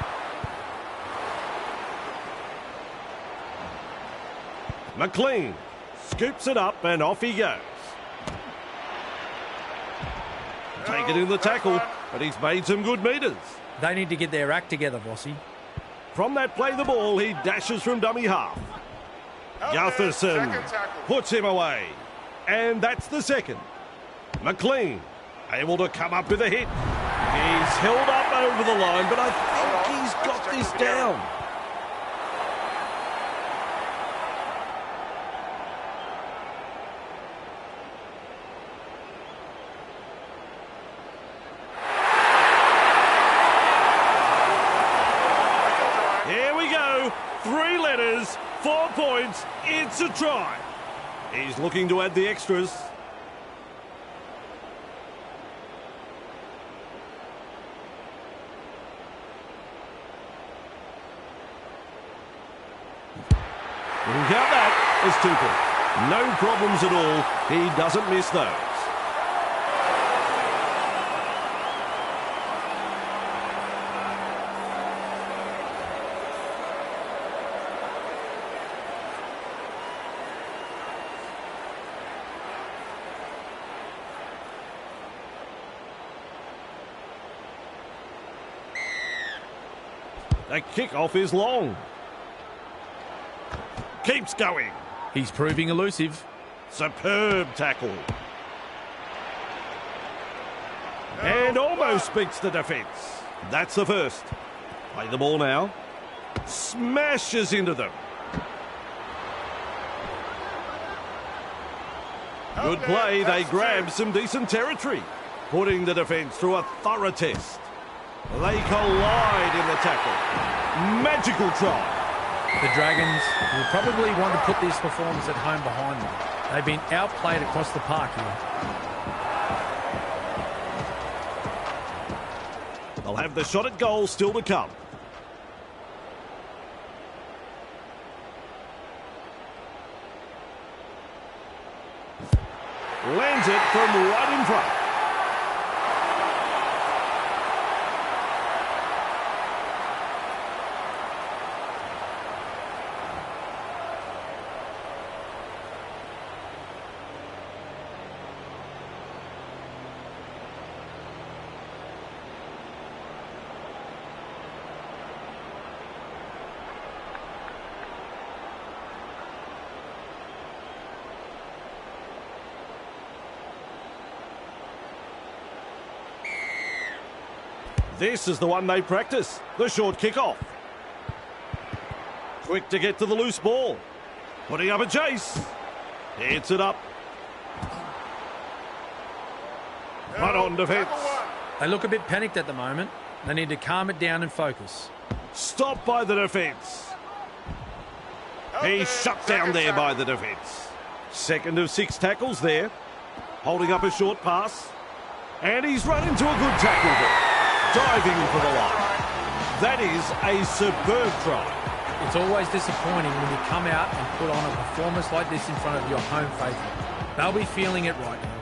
McLean scoops it up and off he goes. Take it in the tackle, but he's made some good metres. They need to get their act together, Vossi. From that play the ball, he dashes from dummy half. Gutherson puts him away. And that's the second. McLean able to come up with a hit. He's held up over the line, but I think he's got this down. Here we go. 3 letters, 4 points. It's a try. He's looking to add the extras. Count that as 2 points. No problems at all. He doesn't miss those. The kickoff is long. Keeps going. He's proving elusive. Superb tackle. And almost beats the defence. That's the first. Play the ball now. Smashes into them. Good play. They grab some decent territory. Putting the defence through a thorough test. They collide in the tackle. Magical try. The Dragons will probably want to put this performance at home behind them. They've been outplayed across the park here. They'll have the shot at goal still to come. Lands it from right in front. This is the one they practice, the short kick-off. Quick to get to the loose ball. Putting up a chase. Hits it up. But on defence. They look a bit panicked at the moment. They need to calm it down and focus. Stopped by the defence. He's shut down there by the defence. Second of 6 tackles there. Holding up a short pass. And he's run into a good tackle there. Diving for the line. That is a superb try. It's always disappointing when you come out and put on a performance like this in front of your home faithful. They'll be feeling it right now.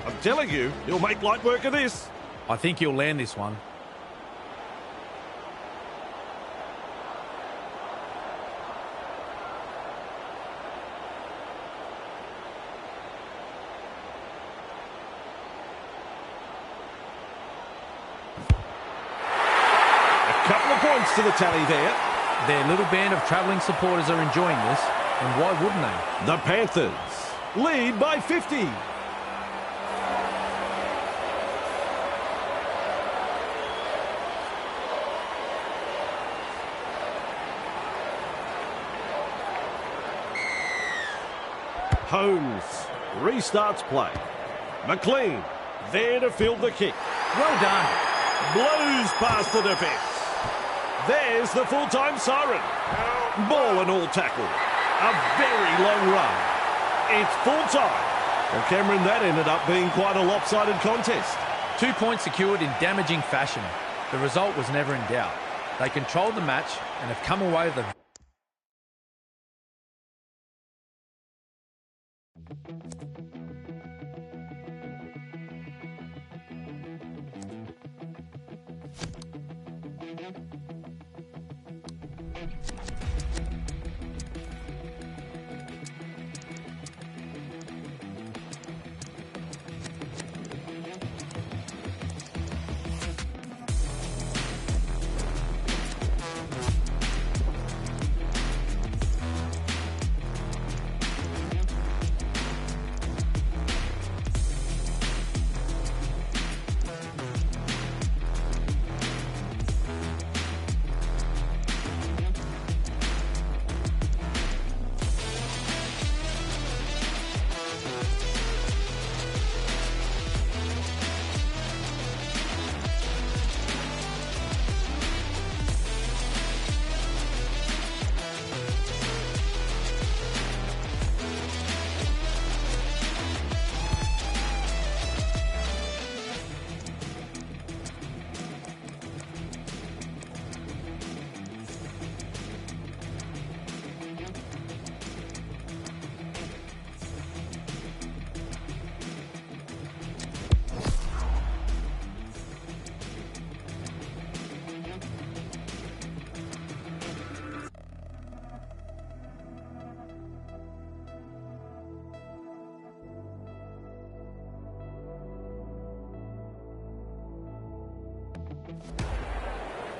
I'm telling you, he'll make light work of this. I think he'll land this one. Points to the tally there. Their little band of travelling supporters are enjoying this, and why wouldn't they? The Panthers lead by 50. Holmes restarts play. McLean there to field the kick. Well done. Blows past the defence. There's the full-time siren. Ball and all tackled. A very long run. It's full-time. Well, Cameron, that ended up being quite a lopsided contest. 2 points secured in damaging fashion. The result was never in doubt. They controlled the match and have come away with a...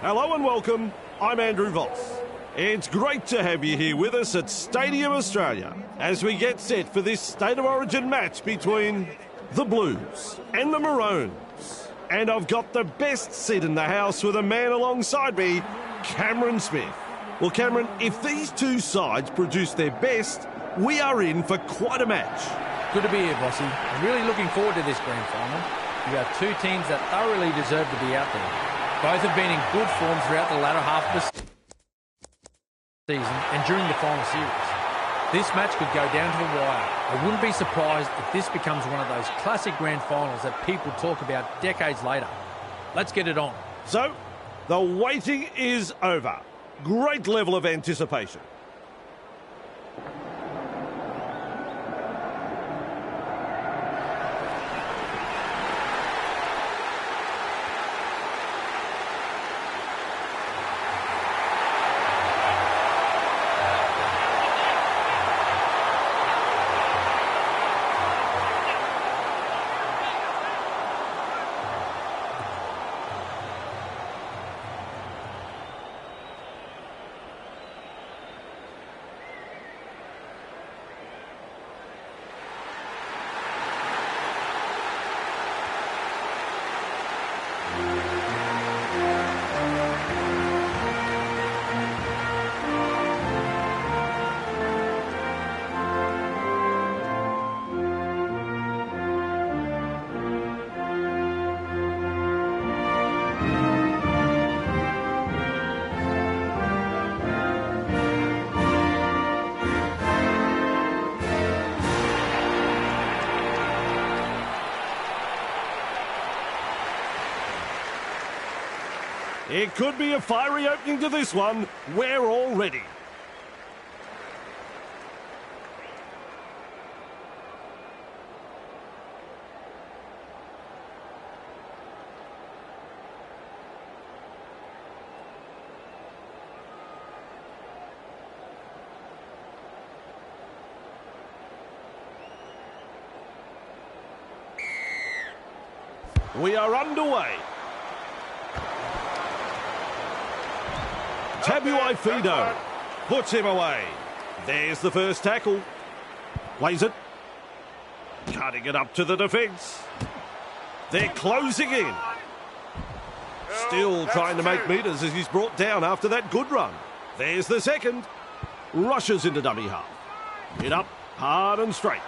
Hello and welcome. I'm Andrew Voss. It's great to have you here with us at Stadium Australia as we get set for this State of Origin match between the Blues and the Maroons. And I've got the best seat in the house with a man alongside me, Cameron Smith. Well, Cameron, if these two sides produce their best, we are in for quite a match. Good to be here, Bossy. I'm really looking forward to this grand final. You have two teams that thoroughly deserve to be out there. Both have been in good form throughout the latter half of the season and during the final series. This match could go down to the wire. I wouldn't be surprised if this becomes one of those classic grand finals that people talk about decades later. Let's get it on. So, the waiting is over. Great level of anticipation. It could be a fiery opening to this one. We're all ready. We are underway. Tabuai Fido puts him away. There's the first tackle. Plays it. Cutting it up to the defence. They're closing in. Still trying to make metres as he's brought down after that good run. There's the second. Rushes into dummy half. Hit up, hard and straight.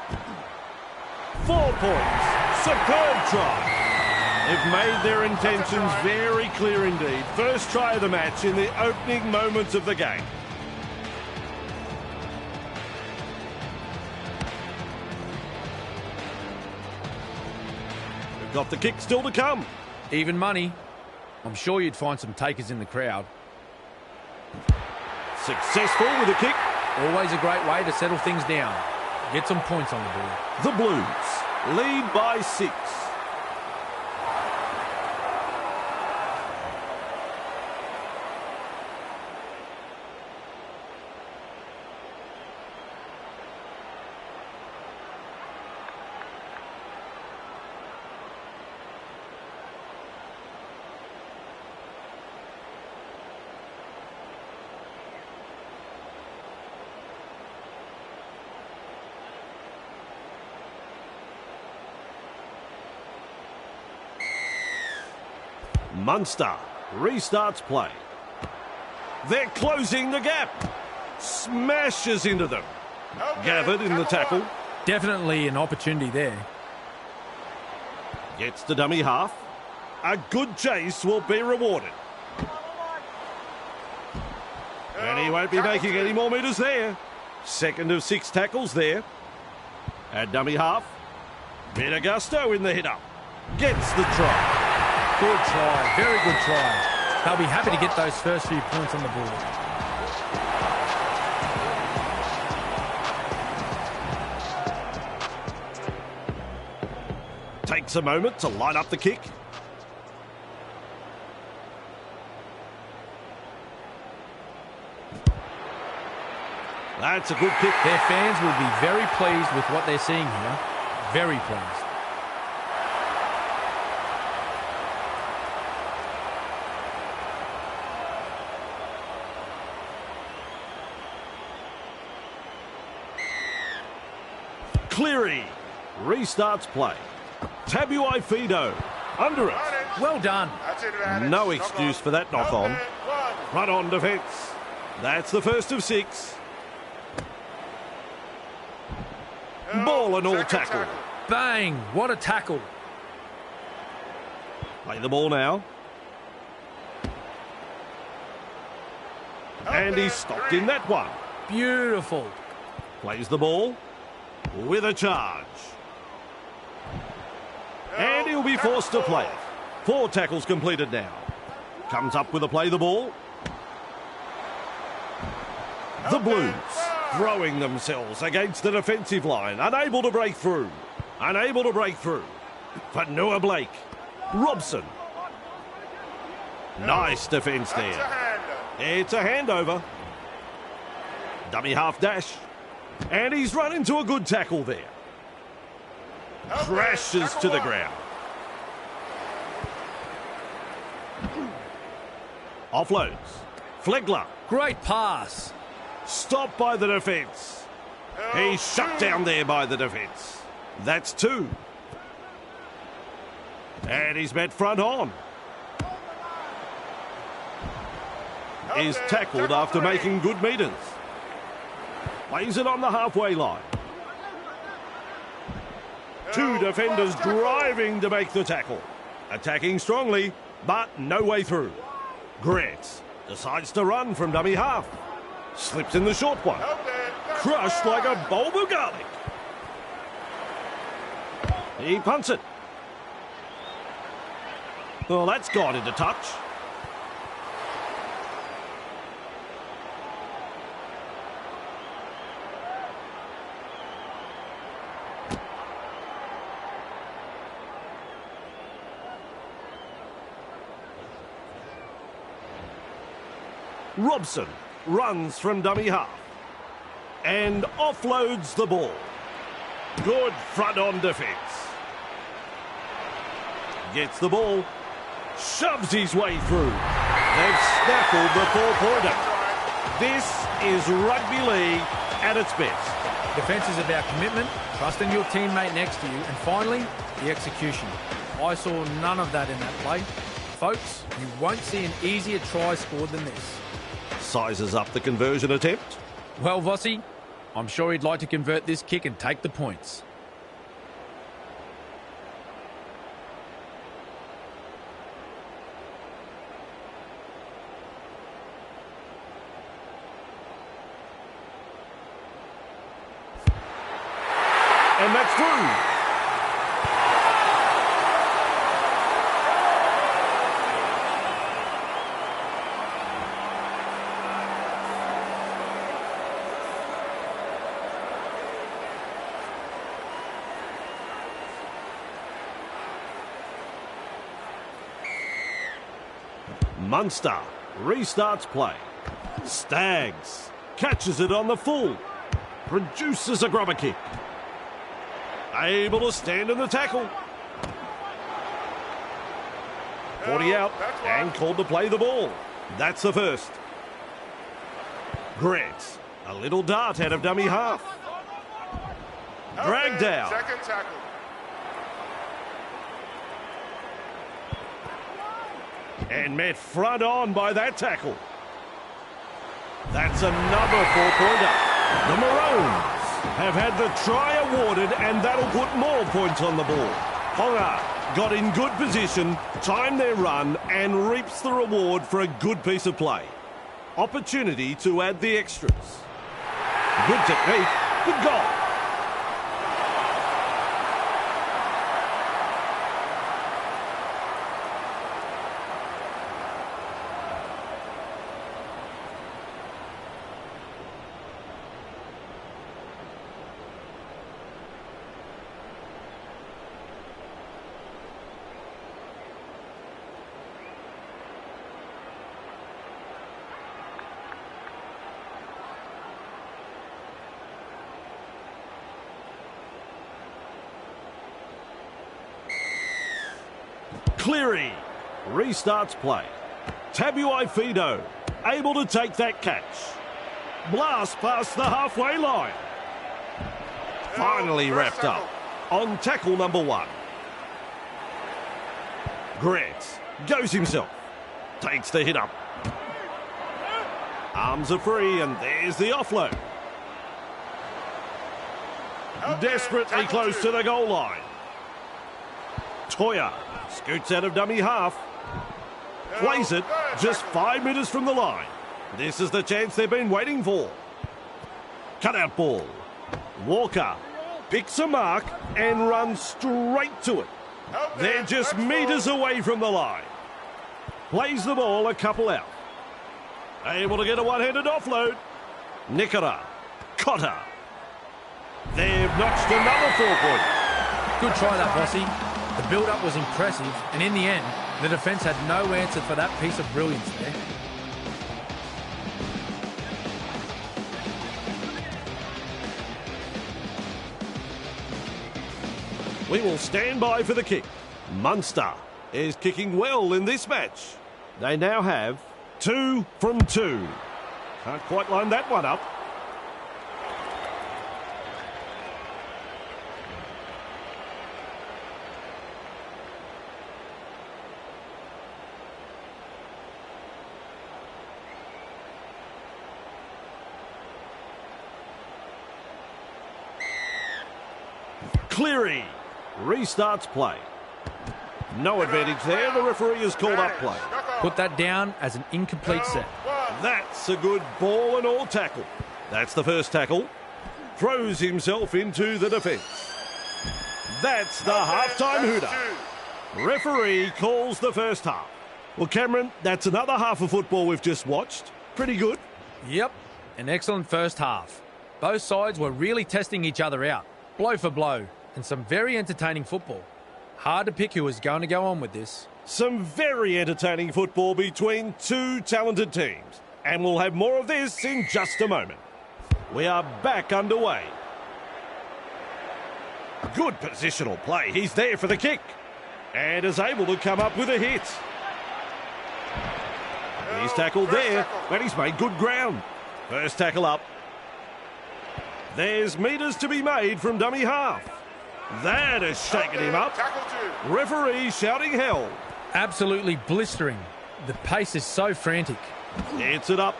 4 points. Superb try. They've made their intentions very clear indeed. First try of the match in the opening moments of the game. We've got the kick still to come. Even money. I'm sure you'd find some takers in the crowd. Successful with a kick. Always a great way to settle things down. Get some points on the board. The Blues lead by 6. Munster restarts play. They're closing the gap. Smashes into them. Gathered in the tackle. Definitely an opportunity there. Gets the dummy half. A good chase will be rewarded. And he won't be making any more metres there. Second of 6 tackles there. At dummy half. Bit of gusto in the hit-up. Gets the try. Good try, very good try. They'll be happy to get those first few points on the board. Takes a moment to line up the kick. That's a good kick. Their fans will be very pleased with what they're seeing here. Very pleased. Cleary restarts play. Tabuai Fido under it. Well done. No excuse for that knock on. Run on defence. That's the first of 6. Ball and all tackle. Bang! What a tackle. Play the ball now. And he's stopped in that one. Beautiful. Plays the ball with a charge. And he'll be forced to play it. 4 tackles completed now. Comes up with a play the ball. The Blues throwing themselves against the defensive line. Unable to break through. Unable to break through. For Noah Blake. Robson. Nice defence there. It's a handover. Dummy half dash. And he's run into a good tackle there. Crashes to the ground. Offloads. Flegler. Great pass. Stopped by the defence. He's shut down there by the defence. That's 2. And he's met front on. Is tackled after making good metres. Plays it on the halfway line. 2 defenders driving to make the tackle. Attacking strongly, but no way through. Grant decides to run from dummy half. Slips in the short one. Crushed like a bulb of garlic. He punts it. Well, that's gone into touch. Robson runs from dummy half and offloads the ball. Good front-on defence. Gets the ball, shoves his way through. They've snaffled the four-pointer. This is rugby league at its best. Defence is about commitment, trusting your teammate next to you, and finally, the execution. I saw none of that in that play. Folks, you won't see an easier try scored than this. Sizes up the conversion attempt. Well, Vossi, I'm sure he'd like to convert this kick and take the points. And that's through. Munster restarts play. Staggs catches it on the full. Produces a grubber kick. Able to stand in the tackle. 40 out and called to play the ball. That's the first. Grant, a little dart out of dummy half. Dragged out. Second tackle. And met front on by that tackle. That's another four-pointer. The Maroons have had the try awarded, and that'll put more points on the board. Honga got in good position, timed their run, and reaps the reward for a good piece of play. Opportunity to add the extras. Good technique, good goal. Cleary restarts play. Tabuai Fido able to take that catch. Blast past the halfway line. Finally wrapped up on tackle number 1. Grant goes himself. Takes the hit up. Arms are free and there's the offload. Desperately close to the goal line. Toya scoots out of dummy half. Plays it just 5 metres from the line. This is the chance they've been waiting for. Cutout ball. Walker picks a mark and runs straight to it. They're just metres away from the line. Plays the ball a couple out. Able to get a one-handed offload. Nikora. Cotter. They've notched another 4-point. Good try that, Vossi. The build-up was impressive, and in the end, the defence had no answer for that piece of brilliance there. We will stand by for the kick. Munster is kicking well in this match. They now have 2 from 2. Can't quite line that one up. Cleary restarts play. No advantage there. The referee has called up play. Put that down as an incomplete set. That's a good ball and all tackle. That's the first tackle. Throws himself into the defence. That's the halftime hooter. Referee calls the first half. Well, Cameron, that's another half of football we've just watched. Pretty good. Yep, an excellent first half. Both sides were really testing each other out, blow for blow, and some very entertaining football. Hard to pick who was going to go on with this. Some very entertaining football between two talented teams. And we'll have more of this in just a moment. We are back underway. Good positional play. He's there for the kick. And is able to come up with a hit. He's tackled there, but he's made good ground. First tackle up. There's metres to be made from dummy half. That has shaken him up. Referee shouting hell. Absolutely blistering. The pace is so frantic. Gets it up.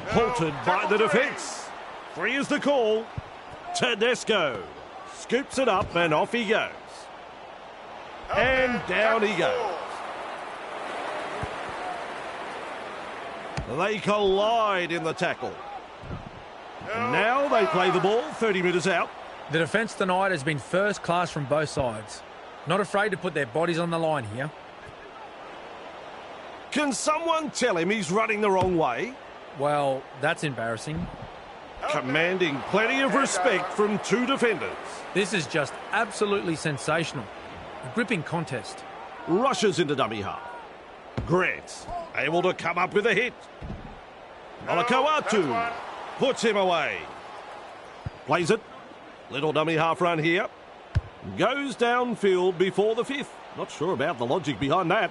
Halted by the defence. Free is the call. Tedesco scoops it up and off he goes. And down he goes. They collide in the tackle. And now they play the ball 30 metres out. The defence tonight has been first class from both sides. Not afraid to put their bodies on the line here. Can someone tell him he's running the wrong way? Well, that's embarrassing. Commanding plenty of respect from two defenders. This is just absolutely sensational. A gripping contest. Rushes into dummy half. Grant able to come up with a hit. Malakoatu puts him away. Plays it. Little dummy half run here. Goes downfield before the fifth. Not sure about the logic behind that.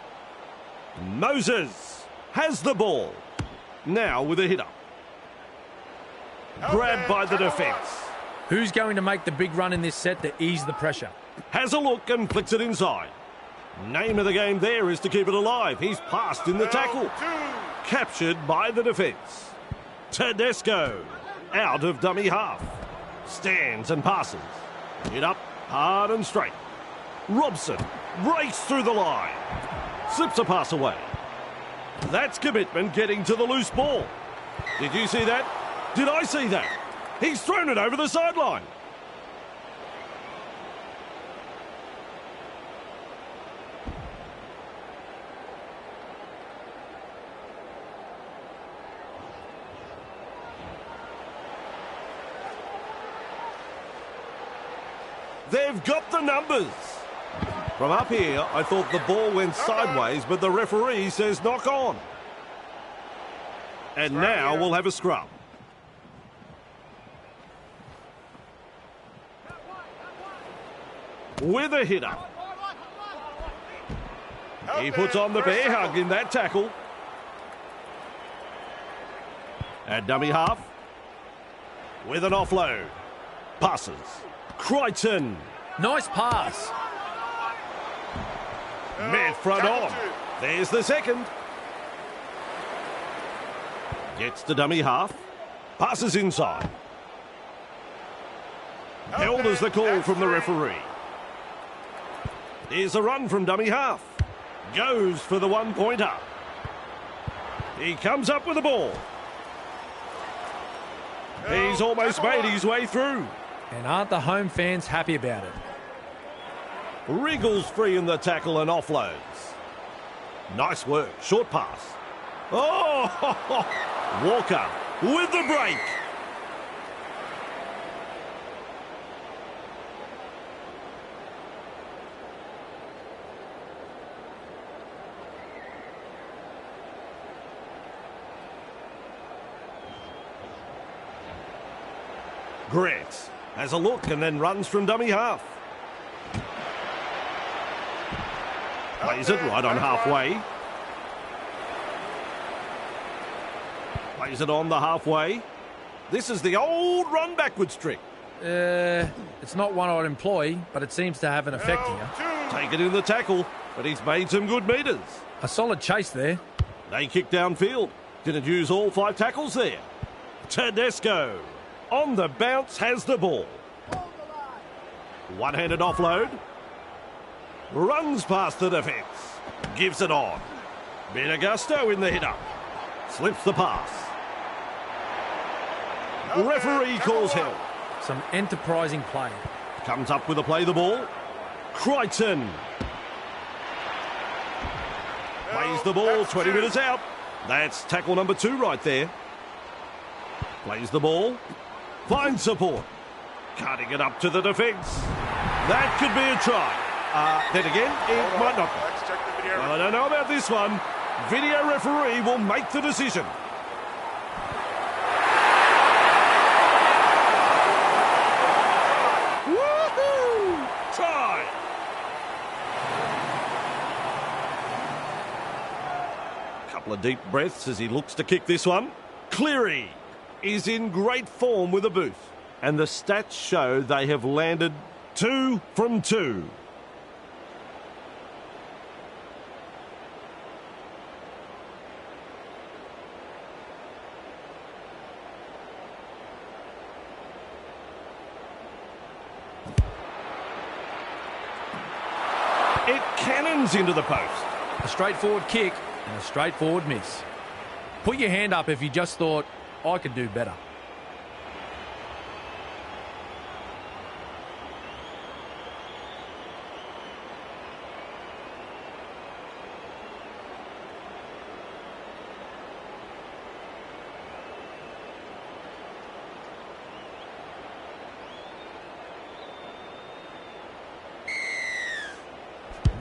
Moses has the ball. Now with a hit up. Grabbed by the defence. Who's going to make the big run in this set to ease the pressure? Has a look and flicks it inside. Name of the game there is to keep it alive. He's passed in the tackle. Captured by the defence. Tedesco out of dummy half. Stands and passes. Hit up hard and straight. Robson breaks through the line. Slips a pass away. That's commitment getting to the loose ball. Did you see that? Did I see that? He's thrown it over the sideline. They've got the numbers. From up here, I thought the ball went sideways, but the referee says knock on. And now we'll have a scrum. With a hit up. He puts on the bear hug in that tackle. At dummy half. With an offload. Passes. Crichton. Nice pass. Mid front on. There's the second. Gets to dummy half. Passes inside. Held as the call from the referee. Here's a run from dummy half. Goes for the 1 pointer. He comes up with the ball. He's almost made his way through. And aren't the home fans happy about it? Wriggles free in the tackle and offloads. Nice work. Short pass. Oh! Walker with the break. Grant has a look and then runs from dummy half. Plays it right on halfway. Plays it on the halfway. This is the old run backwards trick. It's not one I'd employ, but it seems to have an effect here. Take it in the tackle, but he's made some good metres. A solid chase there. They kick downfield. Didn't use all 5 tackles there. Tedesco on the bounce has the ball. One-handed offload. Runs past the defence. Gives it on. Bit of gusto in the hit-up. Slips the pass. Referee calls help. Some enterprising play. Comes up with a play the ball. Crichton. Plays the ball 20 metres out. That's tackle number 2 right there. Plays the ball. Finds support. Cutting it up to the defence. That could be a try. Then again, it might not be. Well, I don't know about this one. Video referee will make the decision. Woohoo! Try. Couple of deep breaths as he looks to kick this one. Cleary is in great form with a boot. And the stats show they have landed 2 from 2. It cannons into the post. A straightforward kick and a straightforward miss. Put your hand up if you just thought, I could do better.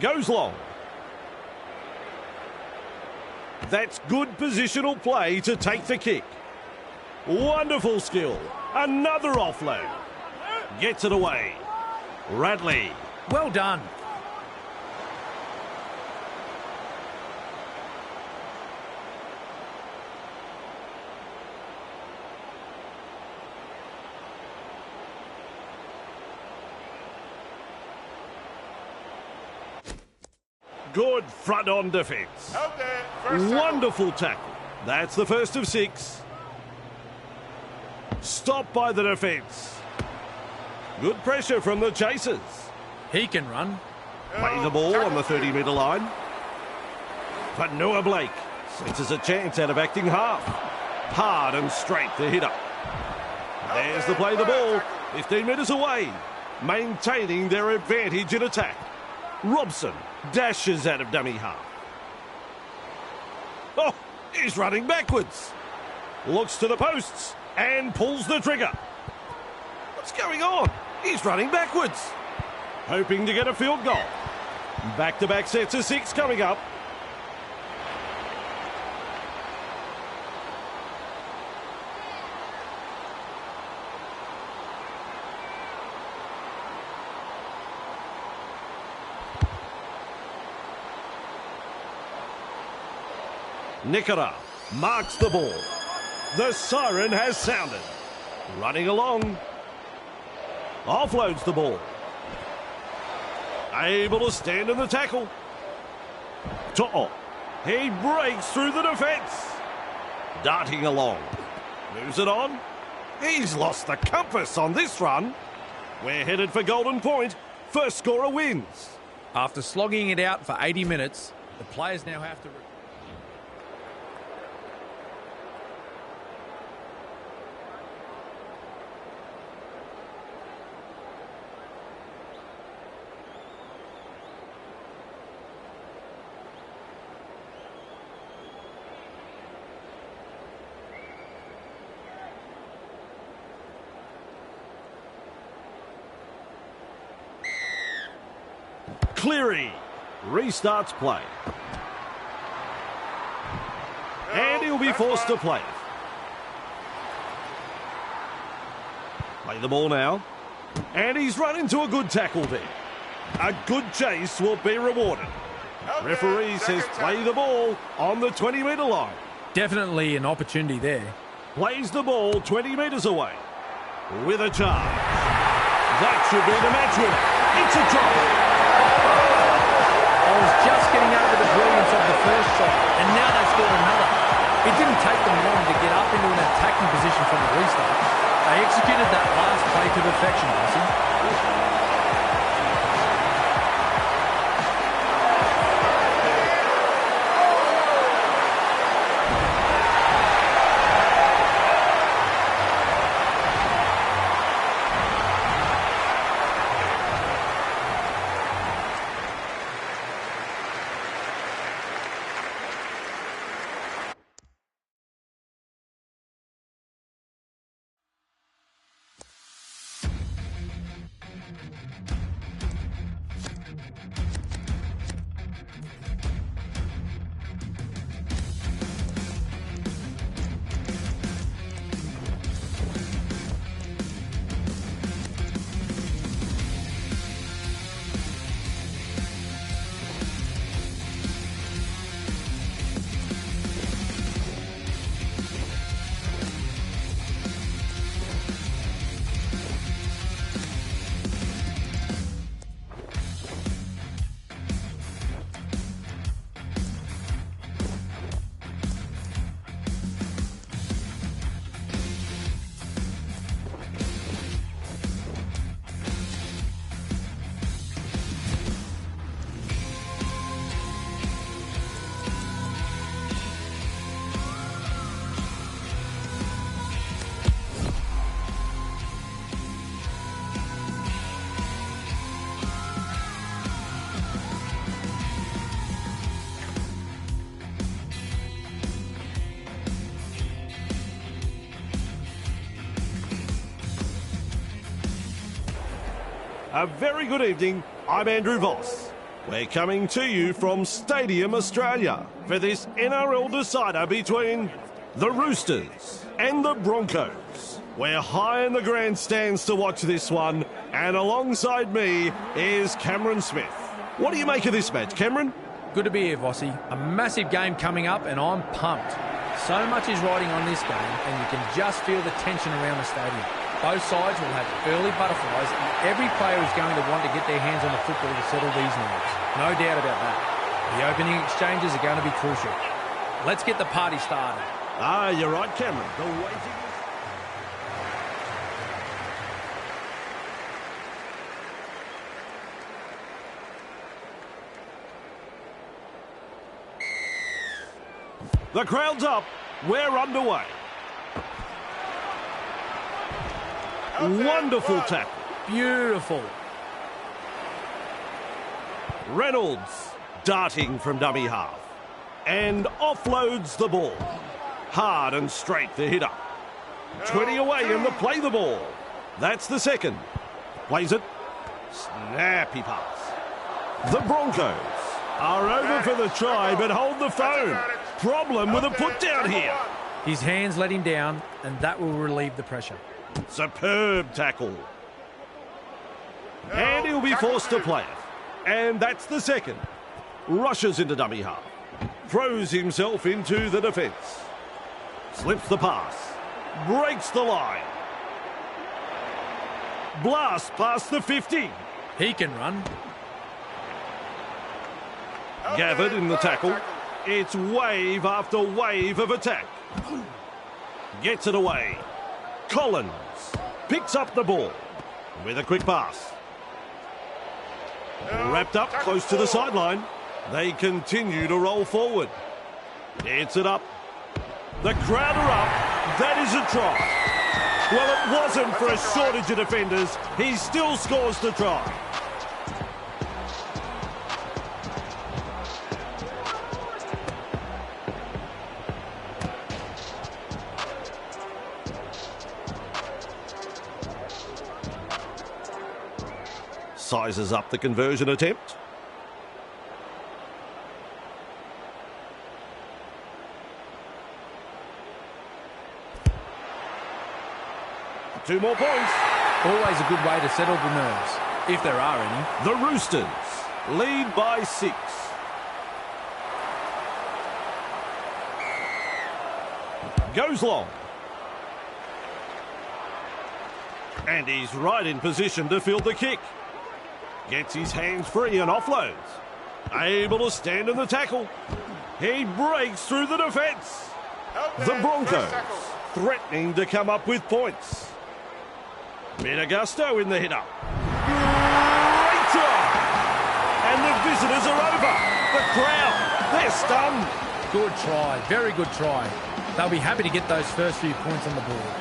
Goes long. That's good positional play to take the kick. Wonderful skill. Another offload. Gets it away. Radley. Well done. Good front-on defence. Out there. First tackle. Wonderful tackle. That's the first of 6. Stopped by the defence. Good pressure from the chasers. He can run. Play the ball on the 30-metre line. But Noah Blake senses a chance out of acting half. Hard and straight the hitter. There's the play the ball. 15 metres away. Maintaining their advantage in attack. Robson dashes out of dummy half. Oh, he's running backwards. Looks to the posts and pulls the trigger. What's going on? He's running backwards. Hoping to get a field goal. Back-to-back sets of 6 coming up. Nikora marks the ball. The siren has sounded. Running along. Offloads the ball. Able to stand in the tackle. To'o. He breaks through the defence. Darting along. Moves it on. He's lost the compass on this run. We're headed for Golden Point. First scorer wins. After slogging it out for 80 minutes, the players now have to... Cleary restarts play. And he'll be forced to play it. Play the ball now. And he's run into a good tackle there. A good chase will be rewarded. Referee says play the ball on the 20-metre line. Definitely an opportunity there. Plays the ball 20 metres away. With a charge. That should be the match winner. It's a try. I was just getting over the brilliance of the first shot, and now they've scored another. It didn't take them long to get up into an attacking position from the restart. They executed that last play to perfection, Bossy. A very good evening. I'm Andrew Voss. We're coming to you from Stadium Australia for this NRL decider between the Roosters and the Broncos. We're high in the grandstands to watch this one, and alongside me is Cameron Smith. What do you make of this match, Cameron? Good to be here, Vossi. A massive game coming up, and I'm pumped. So much is riding on this game, and you can just feel the tension around the stadium. Both sides will have early butterflies, and every player is going to want to get their hands on the football to settle these nerves. No doubt about that. The opening exchanges are going to be crucial. Let's get the party started. You're right, Cameron. The waiting is... The crowd's up. We're underway. Wonderful tackle. Beautiful. Reynolds darting from dummy half and offloads the ball. Hard and straight the hitter. 20 away and the play the ball. That's the second. Plays it. Snappy pass. The Broncos are over for the try but hold the phone. Problem with a put down here. His hands let him down, and that will relieve the pressure. Superb tackle. And he'll be forced to play it. And that's the second. Rushes into dummy half. Throws himself into the defence. Slips the pass. Breaks the line. Blast past the 50. He can run. Gathered in the tackle. It's wave after wave of attack. Gets it away. Collins picks up the ball with a quick pass. Wrapped up close to the sideline. They continue to roll forward. Gets it up. The crowd are up. That is a try. Well, it wasn't for a shortage of defenders. He still scores the try. Sizes up the conversion attempt. Two more points. Always a good way to settle the nerves, if there are any. The Roosters lead by 6. Goes long. And he's right in position to field the kick. Gets his hands free and offloads. Able to stand in the tackle. He breaks through the defence. The Broncos threatening to come up with points. Bit of gusto in the hitter. Great try! And the visitors are over. The crowd, they're stunned. Good try, very good try. They'll be happy to get those first few points on the board.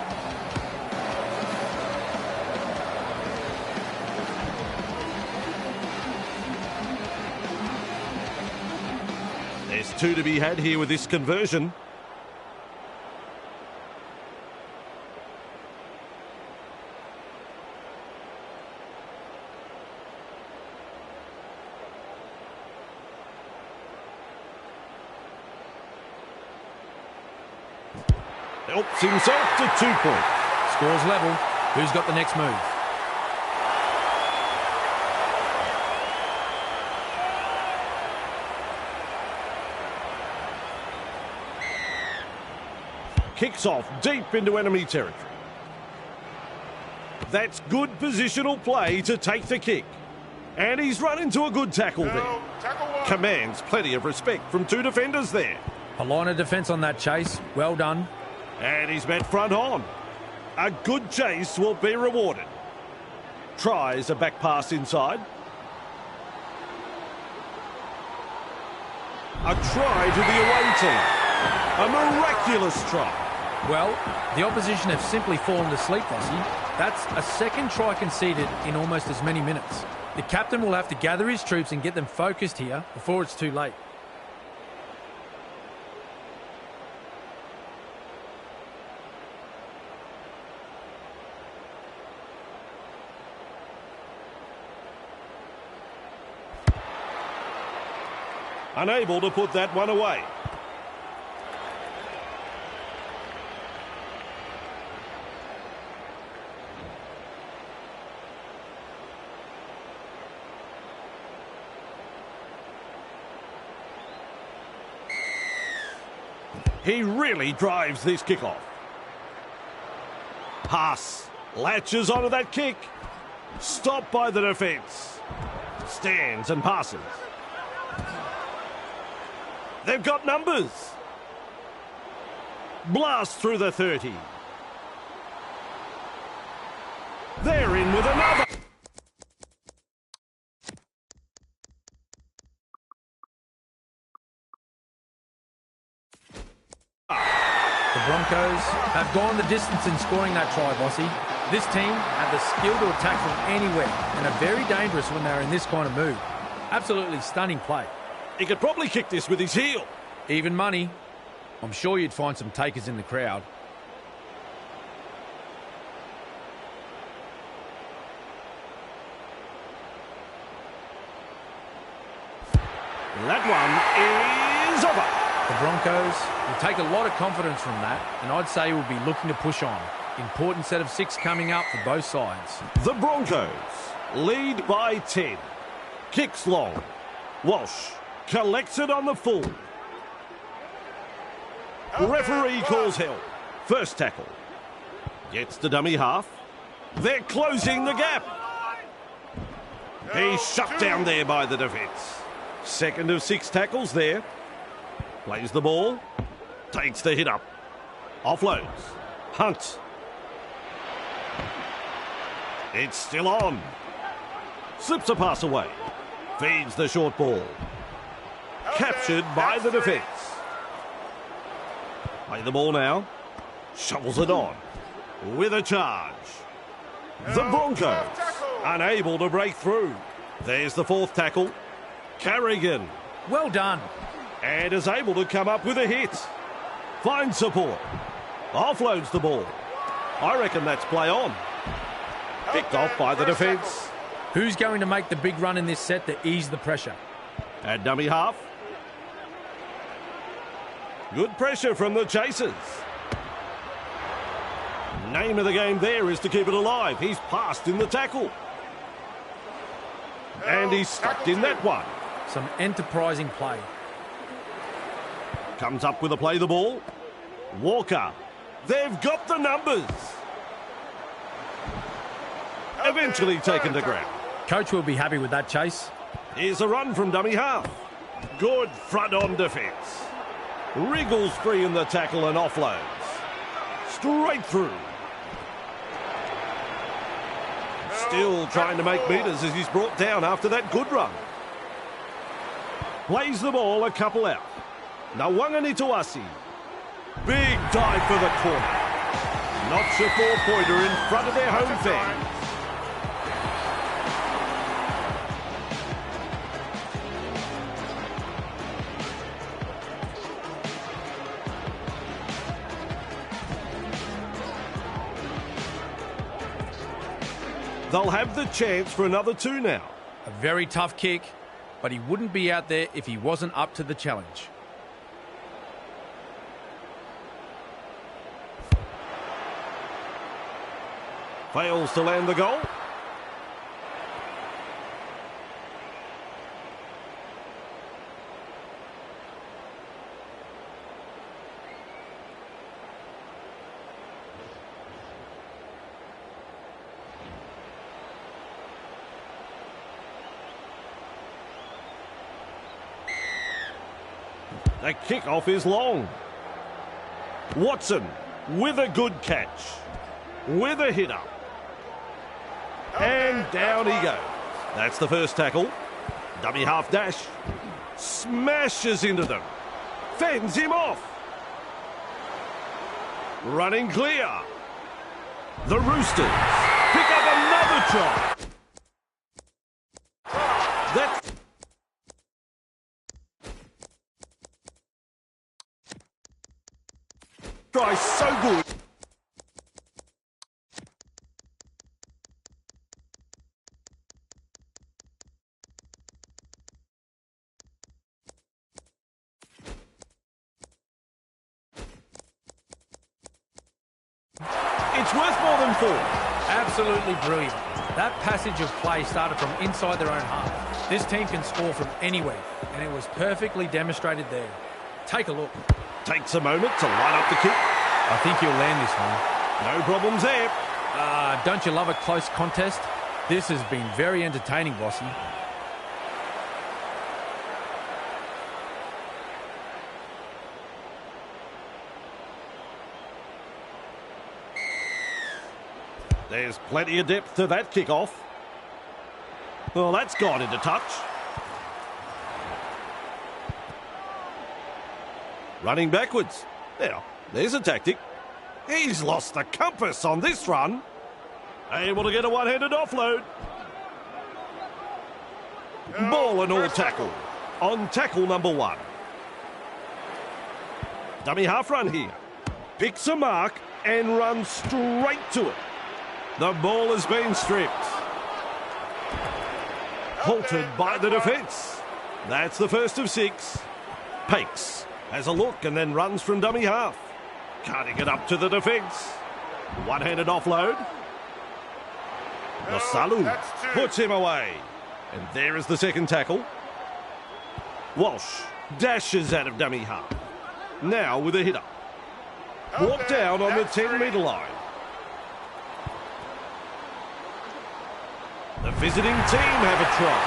There's 2 to be had here with this conversion. Helps himself to 2 points. Scores level. Who's got the next move? Kicks off deep into enemy territory. That's good positional play to take the kick. And he's run into a good tackle there. Commands plenty of respect from 2 defenders there. A line of defence on that chase. Well done. And he's met front on. A good chase will be rewarded. Tries a back pass inside. A try to the away team. A miraculous try. Well, the opposition have simply fallen asleep, Vossi. That's a second try conceded in almost as many minutes. The captain will have to gather his troops and get them focused here before it's too late. Unable to put that one away. He really drives this kickoff. Pass. Latches onto that kick. Stopped by the defence. Stands and passes. They've got numbers. Blast through the 30. They're in with another. The Broncos have gone the distance in scoring that try, Bossy. This team have the skill to attack from anywhere and are very dangerous when they're in this kind of mood. Absolutely stunning play. He could probably kick this with his heel. Even money. I'm sure you'd find some takers in the crowd. That one is over. The Broncos will take a lot of confidence from that, and I'd say will be looking to push on. Important set of 6 coming up for both sides. The Broncos lead by 10. Kicks long. Walsh collects it on the full. Referee calls help. First tackle. Gets the dummy half. They're closing the gap. He's shut down there by the defence. Second of 6 tackles there. Plays the ball. Takes the hit up. Offloads. Hunt. It's still on. Slips a pass away. Feeds the short ball. Captured by the defence. Play the ball now. Shovels it on. With a charge. The Broncos unable to break through. There's the 4th tackle. Carrigan. Well done. And is able to come up with a hit. Finds support. Offloads the ball. I reckon that's play on. Picked off by the defence. Who's going to make the big run in this set to ease the pressure? At dummy half. Good pressure from the chasers. Name of the game there is to keep it alive. He's passed in the tackle. And he's stuck in that one. Some enterprising play. Comes up with a play the ball. Walker. They've got the numbers. Eventually taken to ground. Coach will be happy with that chase. Here's a run from dummy half. Good front on defence. Wriggles free in the tackle and offloads. Straight through. Still trying to make metres as he's brought down after that good run. Plays the ball a couple out. Nawangani Tuasi. Big dive for the corner. Knocks a 4-pointer in front of their home fans. They'll have the chance for another 2 now. A very tough kick, but he wouldn't be out there if he wasn't up to the challenge. Fails to land the goal. The kickoff is long. Watson with a good catch. With a hit up. And down he goes. That's the first tackle. Dummy half dash. Smashes into them. Fends him off. Running clear. The Roosters pick up another try. That's try so good. It's worth more than 4. Absolutely brilliant. That passage of play started from inside their own half. This team can score from anywhere, and it was perfectly demonstrated there. Take a look. Takes a moment to line up the kick. I think he'll land this one. No problems there. Don't you love a close contest? This has been very entertaining, Bossy. There's plenty of depth to that kick-off. Well, that's gone into touch. Running backwards. Now, there's a tactic. He's lost the compass on this run. Able to get a one-handed offload. Ball and all tackle. On tackle number 1. Dummy half run here. Picks a mark and runs straight to it. The ball has been stripped. Halted by the defence. That's the first of 6. Pakes has a look and then runs from dummy half. Cutting it up to the defence. One-handed offload. Nosalu puts him away. And there is the second tackle. Walsh dashes out of dummy half. Now with a hitter. Brought down on the 10-metre line. The visiting team have a try.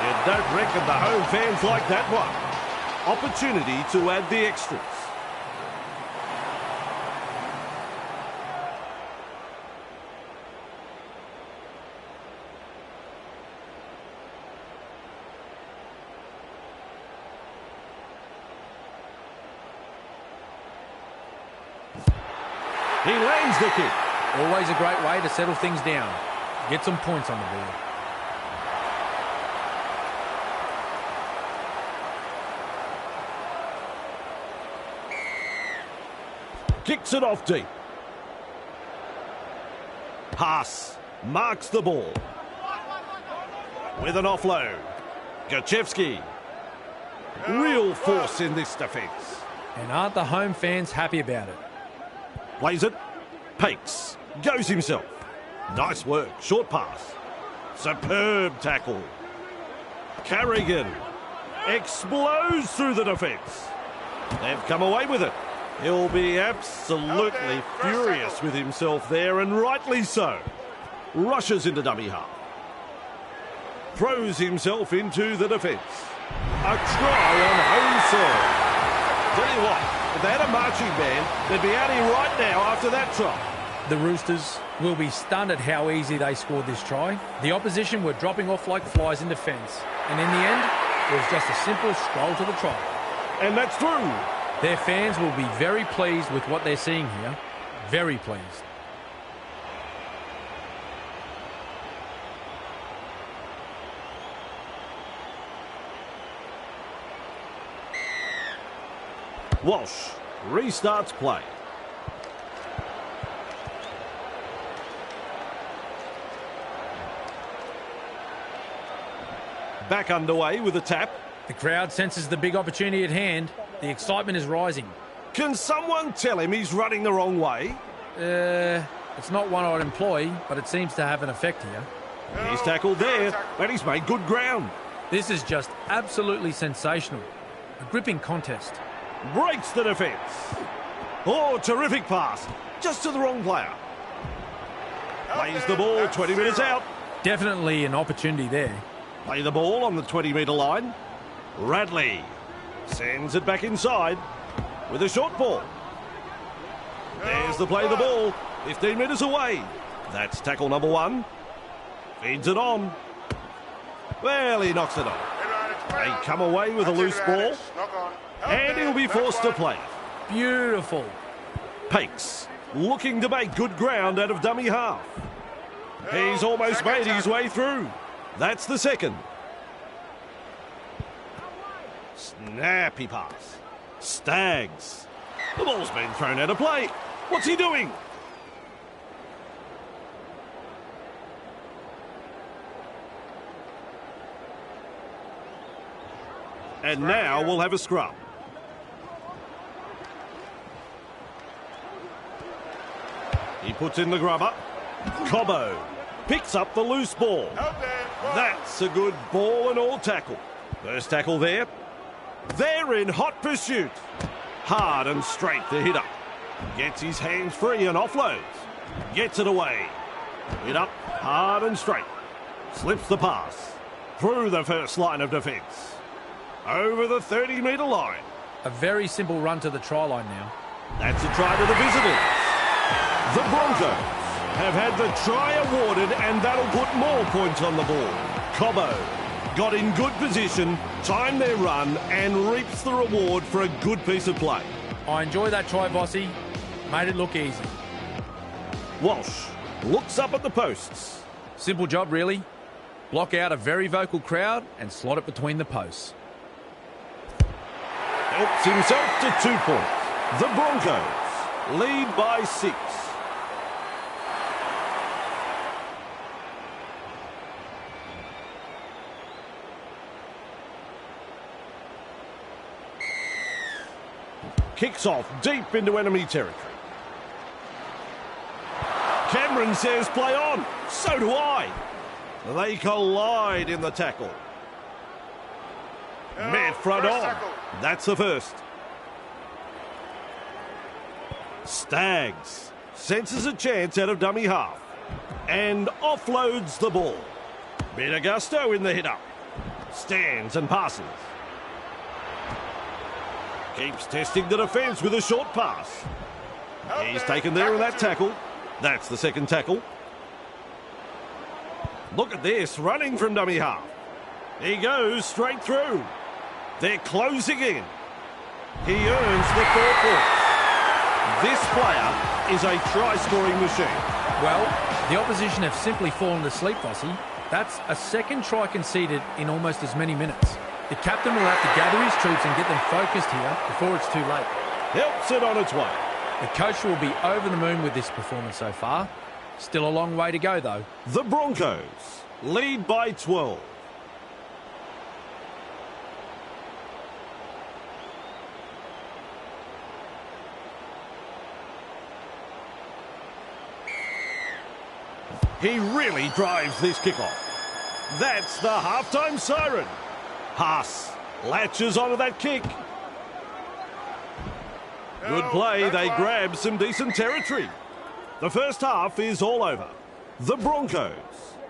You don't reckon the home fans like that one. Opportunity to add the extras. He lands the kick. Always a great way to settle things down. Get some points on the board. Kicks it off deep. Pass. Marks the ball. With an offload. Gachevsky. Real force in this defence. And aren't the home fans happy about it? Plays it. Pakes. Goes himself. Nice work. Short pass. Superb tackle. Carrigan explodes through the defence. They've come away with it. He'll be absolutely furious with himself there, and rightly so. Rushes into dummy half. Throws himself into the defence. A try on home serve. Tell you what, if they had a marching band, they'd be out here right now after that try. The Roosters will be stunned at how easy they scored this try. The opposition were dropping off like flies in defence. And in the end, it was just a simple stroll to the try. And that's through. Their fans will be very pleased with what they're seeing here. Very pleased. Walsh restarts play. Back underway with a tap. The crowd senses the big opportunity at hand. The excitement is rising. Can someone tell him he's running the wrong way? It's not one I'd employ, but it seems to have an effect here. He's tackled there, but he's made good ground. This is just absolutely sensational. A gripping contest. Breaks the defence. Oh, terrific pass. Just to the wrong player. Plays the ball 20 metres out. Definitely an opportunity there. Play the ball on the 20-metre line. Radley sends it back inside with a short ball. There's the play the ball. 15 metres away. That's tackle number 1. Feeds it on. Well, he knocks it on. They come away with a loose ball. And he'll be forced to play it. Beautiful. Pakes looking to make good ground out of dummy half. He's almost made his way through. That's the second. Snappy pass. Stags. The ball's been thrown out of play. What's he doing? And now we'll have a scrum. He puts in the grubber. Cobbo picks up the loose ball. Help there. That's a good ball and all tackle. First tackle there. They're in hot pursuit. Hard and straight the hitter. Gets his hands free and offloads. Gets it away. Hit up, hard and straight. Slips the pass. Through the first line of defence. Over the 30-metre line. A very simple run to the try line now. That's a try to the visitors. The Broncos have had the try awarded, and that'll put more points on the board. Cobbo got in good position, timed their run, and reaps the reward for a good piece of play. I enjoy that try, Bossy. Made it look easy. Walsh looks up at the posts. Simple job, really. Block out a very vocal crowd and slot it between the posts. Helps himself to 2 points. The Broncos lead by 6. Kicks off deep into enemy territory. Cameron says play on. So do I. They collide in the tackle. Met front first on. tackle. That's the first. Staggs senses a chance out of dummy half and offloads the ball. Bit of gusto in the hit-up. Stands and passes. Keeps testing the defence with a short pass. He's taken there in that tackle. That's the second tackle. Look at this, running from dummy half. He goes straight through. They're closing in. He earns the 4 points. This player is a try-scoring machine. Well, the opposition have simply fallen asleep, Bossy. That's a second try conceded in almost as many minutes. The captain will have to gather his troops and get them focused here before it's too late. Helps it on its way. The coach will be over the moon with this performance so far. Still a long way to go, though. The Broncos lead by 12. He really drives this kickoff. That's the halftime siren. Haas latches onto that kick. Good play. They grab some decent territory. The first half is all over. The Broncos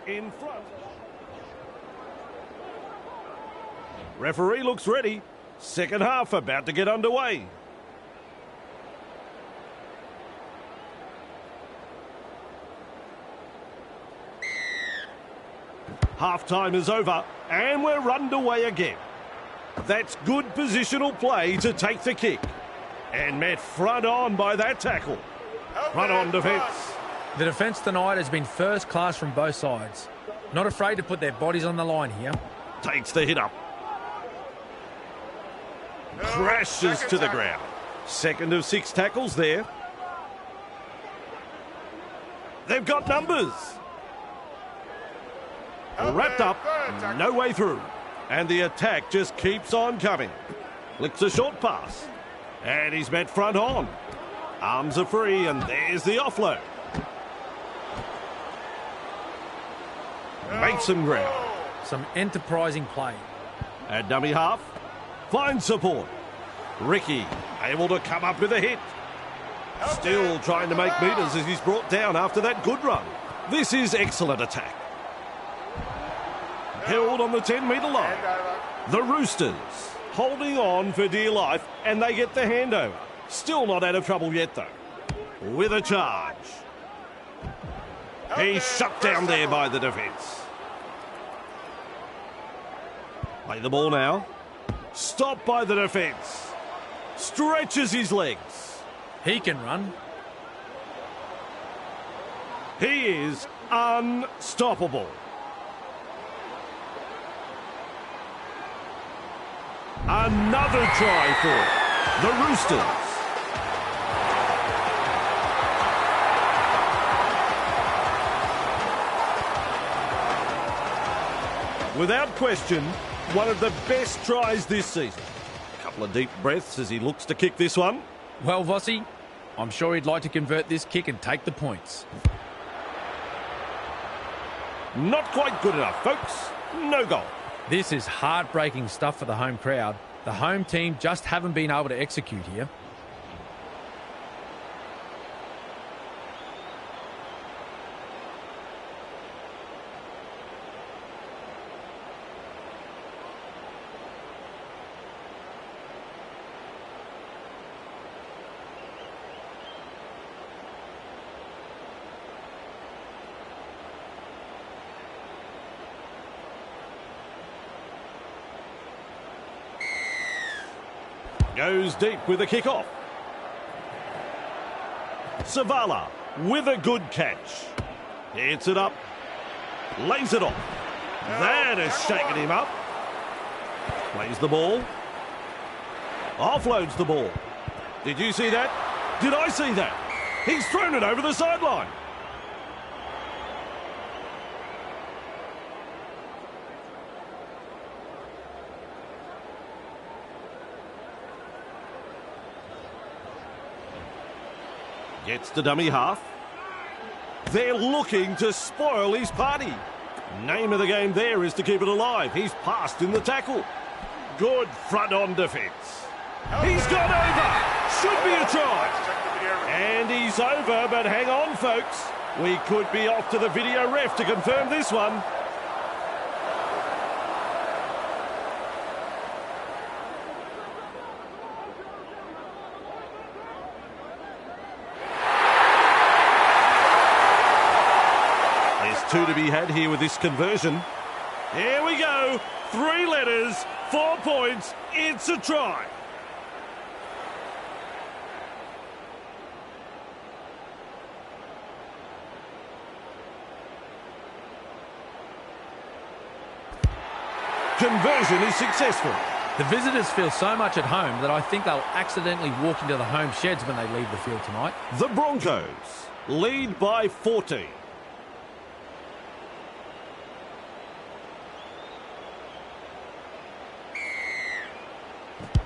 in front. Referee looks ready. Second half about to get underway. Half-time is over, and we're underway again. That's good positional play to take the kick. And met front on by that tackle. Front on defence. The defence tonight has been first class from both sides. Not afraid to put their bodies on the line here. Takes the hit up. Crashes to the ground. Second of 6 tackles there. They've got numbers. Wrapped up, no way through. And the attack just keeps on coming. Flicks a short pass. And he's met front on. Arms are free, and there's the offload. Makes some ground. Some enterprising play. At dummy half, finds support. Ricky able to come up with a hit. Still trying to make metres as he's brought down after that good run. This is excellent attack. Held on the 10-metre line. The Roosters holding on for dear life, and they get the handover. Still not out of trouble yet, though. With a charge. He's shut down there by the defence. Play the ball now. Stopped by the defence. Stretches his legs. He can run. He is unstoppable. Another try for the Roosters. Without question, one of the best tries this season. A couple of deep breaths as he looks to kick this one. Well, Vossi, I'm sure he'd like to convert this kick and take the points. Not quite good enough, folks. No goal. This is heartbreaking stuff for the home crowd. The home team just haven't been able to execute here. Goes deep with a kick-off. Savala with a good catch. Hits it up. Lays it off. That has shaken him up. Plays the ball. Offloads the ball. Did you see that? Did I see that? He's thrown it over the sideline. Gets the dummy half. They're looking to spoil his party. Name of the game there is to keep it alive. He's passed in the tackle. Good front-on defence. He's gone over. Should be a try. And he's over, but hang on, folks. We could be off to the video ref to confirm this one. Two to be had here with this conversion. Here we go. 3 letters, 4 points. It's a try. Conversion is successful. The visitors feel so much at home that I think they'll accidentally walk into the home sheds when they leave the field tonight. The Broncos lead by 14.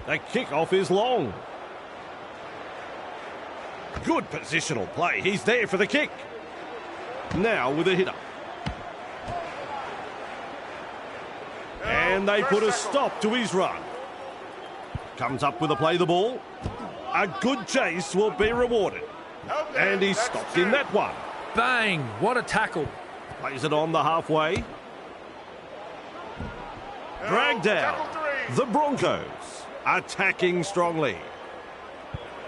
The kickoff is long. Good positional play. He's there for the kick. Now with a hitter. And they put a stop to his run. Comes up with a play the ball. A good chase will be rewarded. And he stopped in that one. Bang! What a tackle. Plays it on the halfway. Dragged out. The Broncos attacking strongly.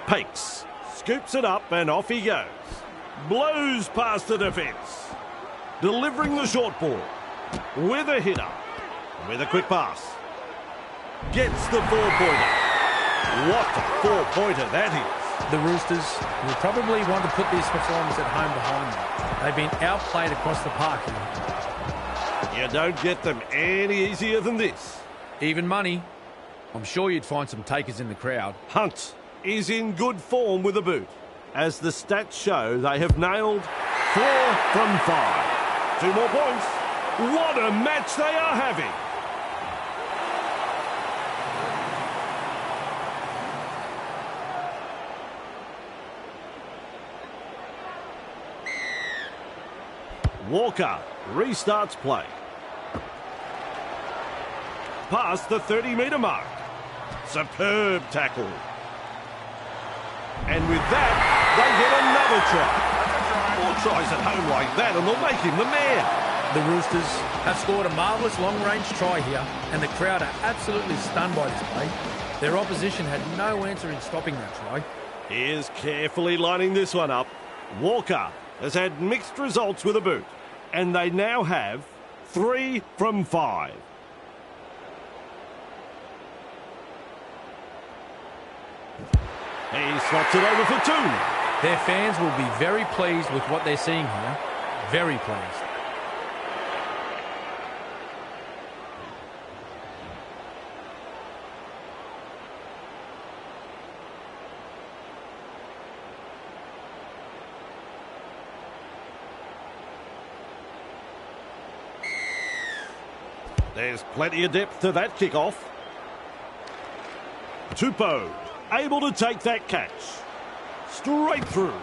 Pakes scoops it up and off he goes. Blows past the defence. Delivering the short ball. With a hitter. With a quick pass. Gets the 4-pointer. What a 4-pointer that is. The Roosters will probably want to put this performance at home behind them. They've been outplayed across the park here. You don't get them any easier than this. Even money. I'm sure you'd find some takers in the crowd. Hunt is in good form with a boot. As the stats show, they have nailed 4 from 5. 2 more points. What a match they are having. Walker restarts play. Past the 30-metre mark. Superb tackle. And with that, they get another try. 4 tries at home like that and they'll make him the man. The Roosters have scored a marvellous long-range try here, and the crowd are absolutely stunned by this play. Their opposition had no answer in stopping that try. He is carefully lining this one up. Walker has had mixed results with a boot, and they now have 3 from 5. He slots it over for 2. Their fans will be very pleased with what they're seeing here. Very pleased. There's plenty of depth to that kickoff. Tupou able to take that catch. Straight through.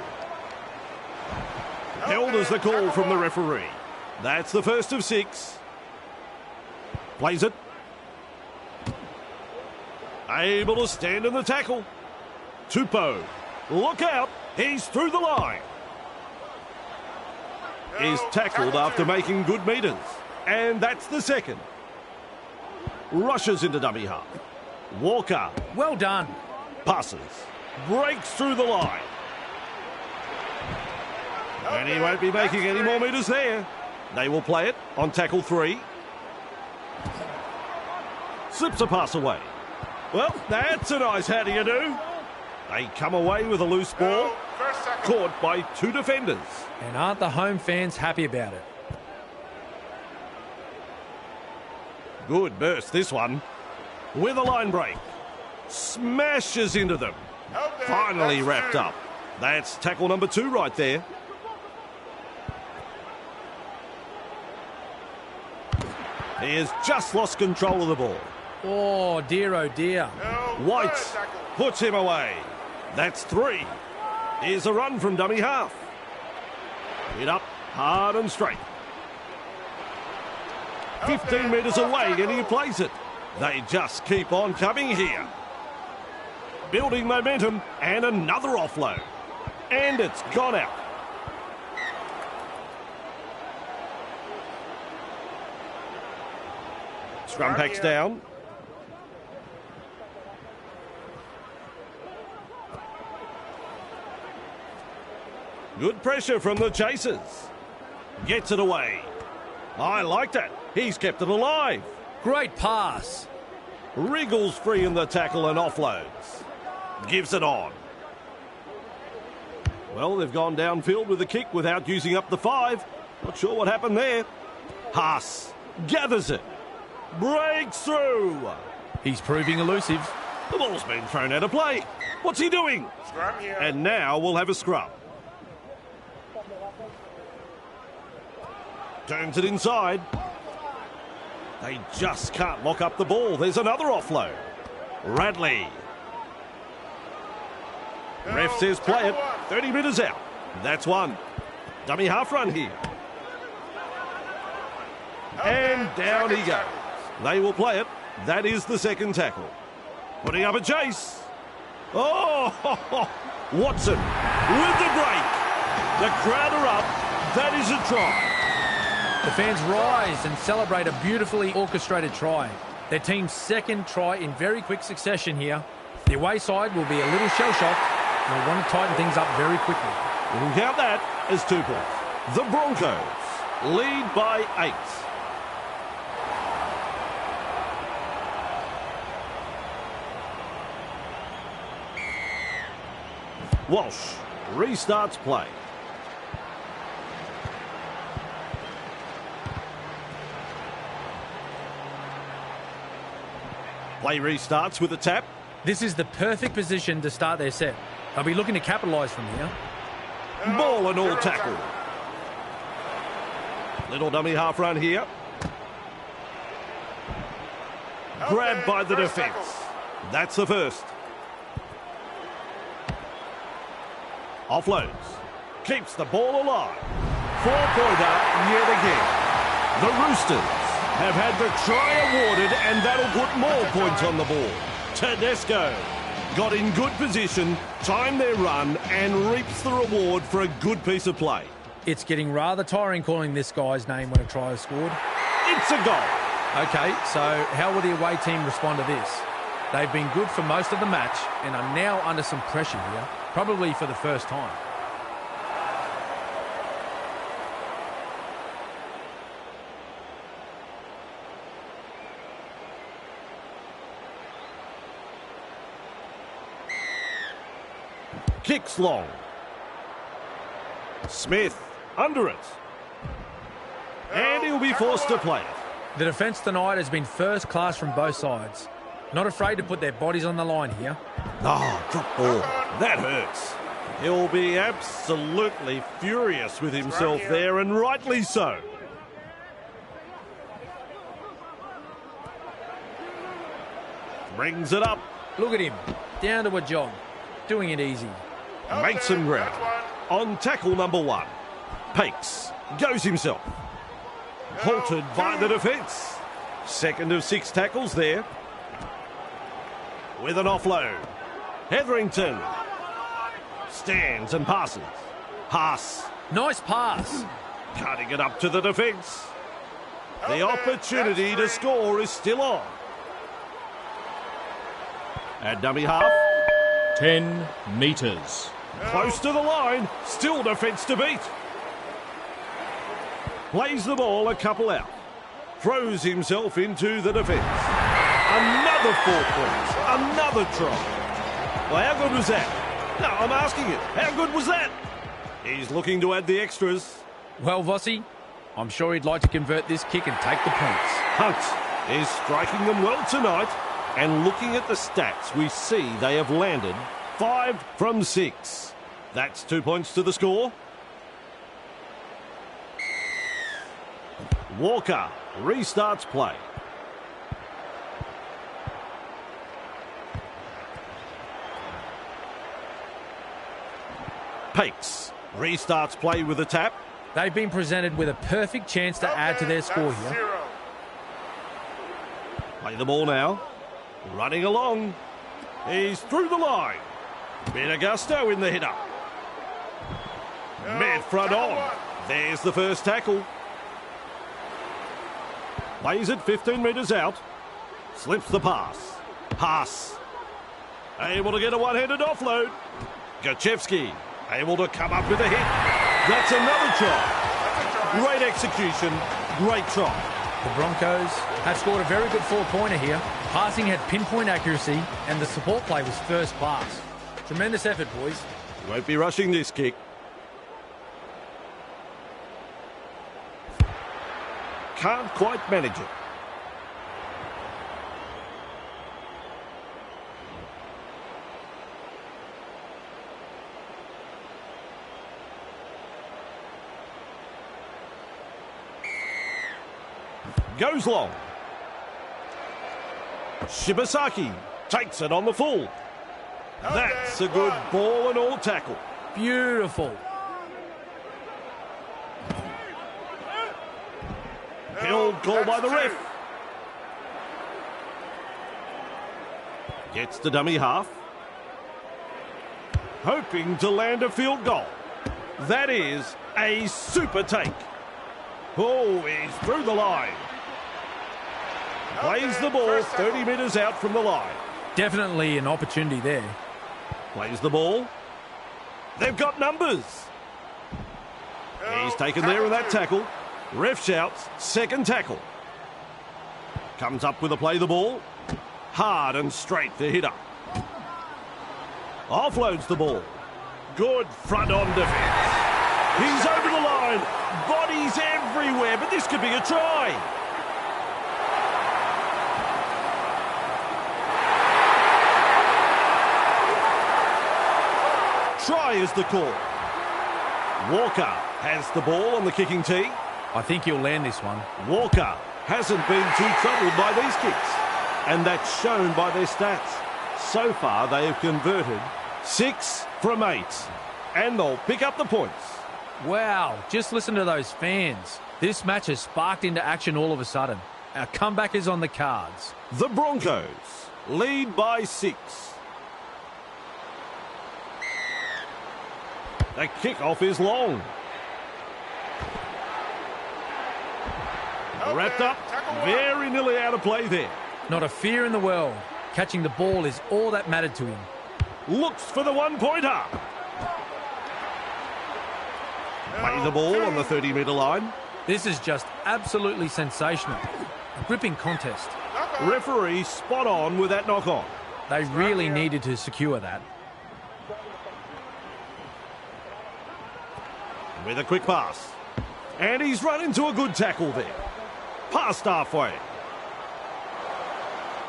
Held as the call from the referee. That's the first of 6. Plays it. Able to stand in the tackle. Tupou. Look out. He's through the line. Is tackled after making good metres. And that's the second. Rushes into dummy half. Walker. Well done. Passes. Breaks through the line. And he won't be making any more metres there. They will play it on tackle 3. Slips a pass away. Well, that's a nice how do you do. They come away with a loose ball. Caught by 2 defenders. And aren't the home fans happy about it? Good burst, this one. With a line break. Smashes into them. Finally wrapped up. That's tackle number 2 right there. He has just lost control of the ball. Oh dear. White puts him away. That's 3. Here's a run from dummy half. Hit up, hard and straight. 15 metres away and he plays it. They just keep on coming here. Building momentum and another offload. And it's gone out. Scrum packs down. Good pressure from the chasers. Gets it away. I like that. He's kept it alive. Great pass. Wriggles free in the tackle and offloads. Gives it on. Well, they've gone downfield with the kick without using up the 5. Not sure what happened there. Haas gathers it. Breaks through. He's proving elusive. The ball's been thrown out of play. What's he doing? Scrum here. And now we'll have a scrum. Turns it inside. They just can't lock up the ball. There's another offload. Radley. Ref says play it. 30 metres out. That's 1. Dummy half run here. And down he goes. They will play it. That is the second tackle. Putting up a chase. Oh, Watson with the break. The crowd are up. That is a try. The fans rise and celebrate a beautifully orchestrated try. Their team's second try in very quick succession here. The away side will be a little shell-shocked and will want to tighten things up very quickly. We can count that as 2 points. The Broncos lead by 8. Walsh restarts play. Play restarts with a tap. This is the perfect position to start their set. They'll be looking to capitalise from here. Ball and all tackle. Little dummy half run here. Grabbed by the defence. That's the first. Offloads. Keeps the ball alive. 4-pointer yet again. The Roosters have had the try awarded and that'll put more points on the board. Tedesco got in good position, timed their run and reaps the reward for a good piece of play. It's getting rather tiring calling this guy's name when a try is scored. It's a goal. Okay, so how will the away team respond to this? They've been good for most of the match and are now under some pressure here, probably for the first time. Kicks long. Smith under it. And he'll be forced to play it. The defence tonight has been first class from both sides. Not afraid to put their bodies on the line here. Oh, drop ball. That hurts. He'll be absolutely furious with himself there, and rightly so. Brings it up. Look at him, down to a jog, doing it easy. Makes some ground. That's one. On tackle number 1. Pakes goes himself. Halted by the defence. Second of 6 tackles there. With an offload. Hetherington stands and passes. Pass. Nice pass. Cutting it up to the defence. The opportunity to score is still on. At dummy half. 10 metres. Close to the line. Still defence to beat. Plays the ball a couple out. Throws himself into the defence. Another 4 points. Another try. Well, how good was that? No, I'm asking you. How good was that? He's looking to add the extras. Well, Vossi, I'm sure he'd like to convert this kick and take the points. Hunt is striking them well tonight. And looking at the stats, we see they have landed 5 from 6. That's 2 points to the score. Walker restarts play. Pakes restarts play with a tap. They've been presented with a perfect chance to add to their score That's here. 0. Play the ball now. Running along. He's through the line. Bit of gusto in the hit-up. Mid front tackle on. one. There's the first tackle. Plays it 15 metres out. Slips the pass. Pass. Able to get a one-handed offload. Gachevsky able to come up with a hit. That's another try. Great execution. Great try. The Broncos have scored a very good 4-pointer here. Passing had pinpoint accuracy and the support play was first class. Tremendous effort, boys. Won't be rushing this kick. Can't quite manage it. Goes long. Shibasaki takes it on the full. That's a good ball and all tackle. Beautiful. Held call by the ref. Gets the dummy half. Hoping to land a field goal. That is a super take. Oh, he's through the line. Plays the ball 30 metres out from the line. Definitely an opportunity there. Plays the ball. They've got numbers. He's taken there with that tackle. Ref shouts, second tackle. Comes up with a play the ball. Hard and straight the hitter. Offloads the ball. Good front on defence. He's over the line. Bodies everywhere, but this could be a try. Try is the call. Walker has the ball on the kicking tee. I think he'll land this one. Walker hasn't been too troubled by these kicks. And that's shown by their stats. So far, they have converted 6 from 8. And they'll pick up the points. Wow, just listen to those fans. This match has sparked into action all of a sudden. Our comeback is on the cards. The Broncos lead by 6. The kickoff is long. Wrapped up, very nearly out of play there. Not a fear in the world. Catching the ball is all that mattered to him. Looks for the one-pointer. Play the ball on the 30-metre line. This is just absolutely sensational. A gripping contest. Referee spot on with that knock-on. They really needed to secure that. With a quick pass. And he's run into a good tackle there. Past halfway.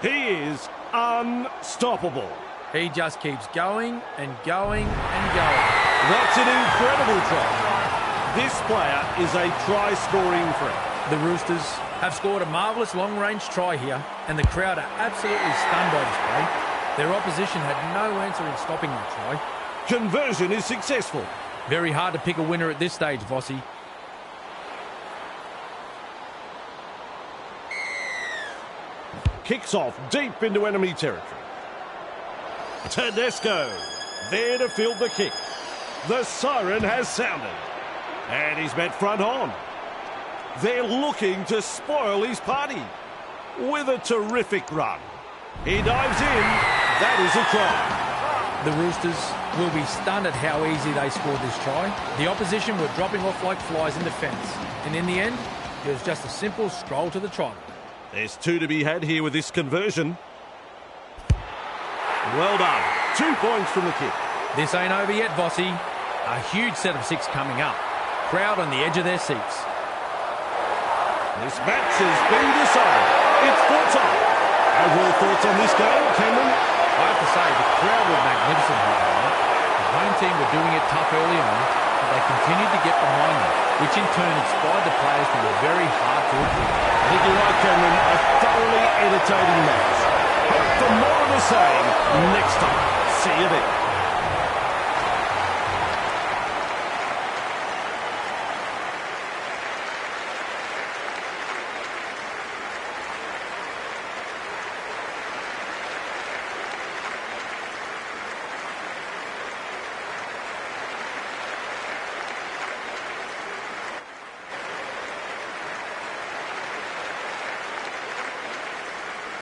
He is unstoppable. He just keeps going and going and going. That's an incredible try. This player is a try-scoring threat. The Roosters have scored a marvellous long-range try here, and the crowd are absolutely stunned by this play. Their opposition had no answer in stopping that try. Conversion is successful. Very hard to pick a winner at this stage, Vossi. Kicks off deep into enemy territory. Tedesco there to field the kick. The siren has sounded. And he's met front on. They're looking to spoil his party with a terrific run. He dives in. That is a try. The Roosters will be stunned at how easy they scored this try. The opposition were dropping off like flies in defence. And in the end, it was just a simple stroll to the try line. There's two to be had here with this conversion. Well done. 2 points from the kick. This ain't over yet, Vossi. A huge set of 6 coming up. Crowd on the edge of their seats. This match has been decided. It's full time. Overall thoughts on this game, Cameron? I have to say, the crowd were magnificent here tonight. The home team were doing it tough early on, but they continued to get behind them, which in turn inspired the players to be very hard to achieve. I think you're right, Cameron. A thoroughly entertaining match. Hope for more of the same next time. See you then.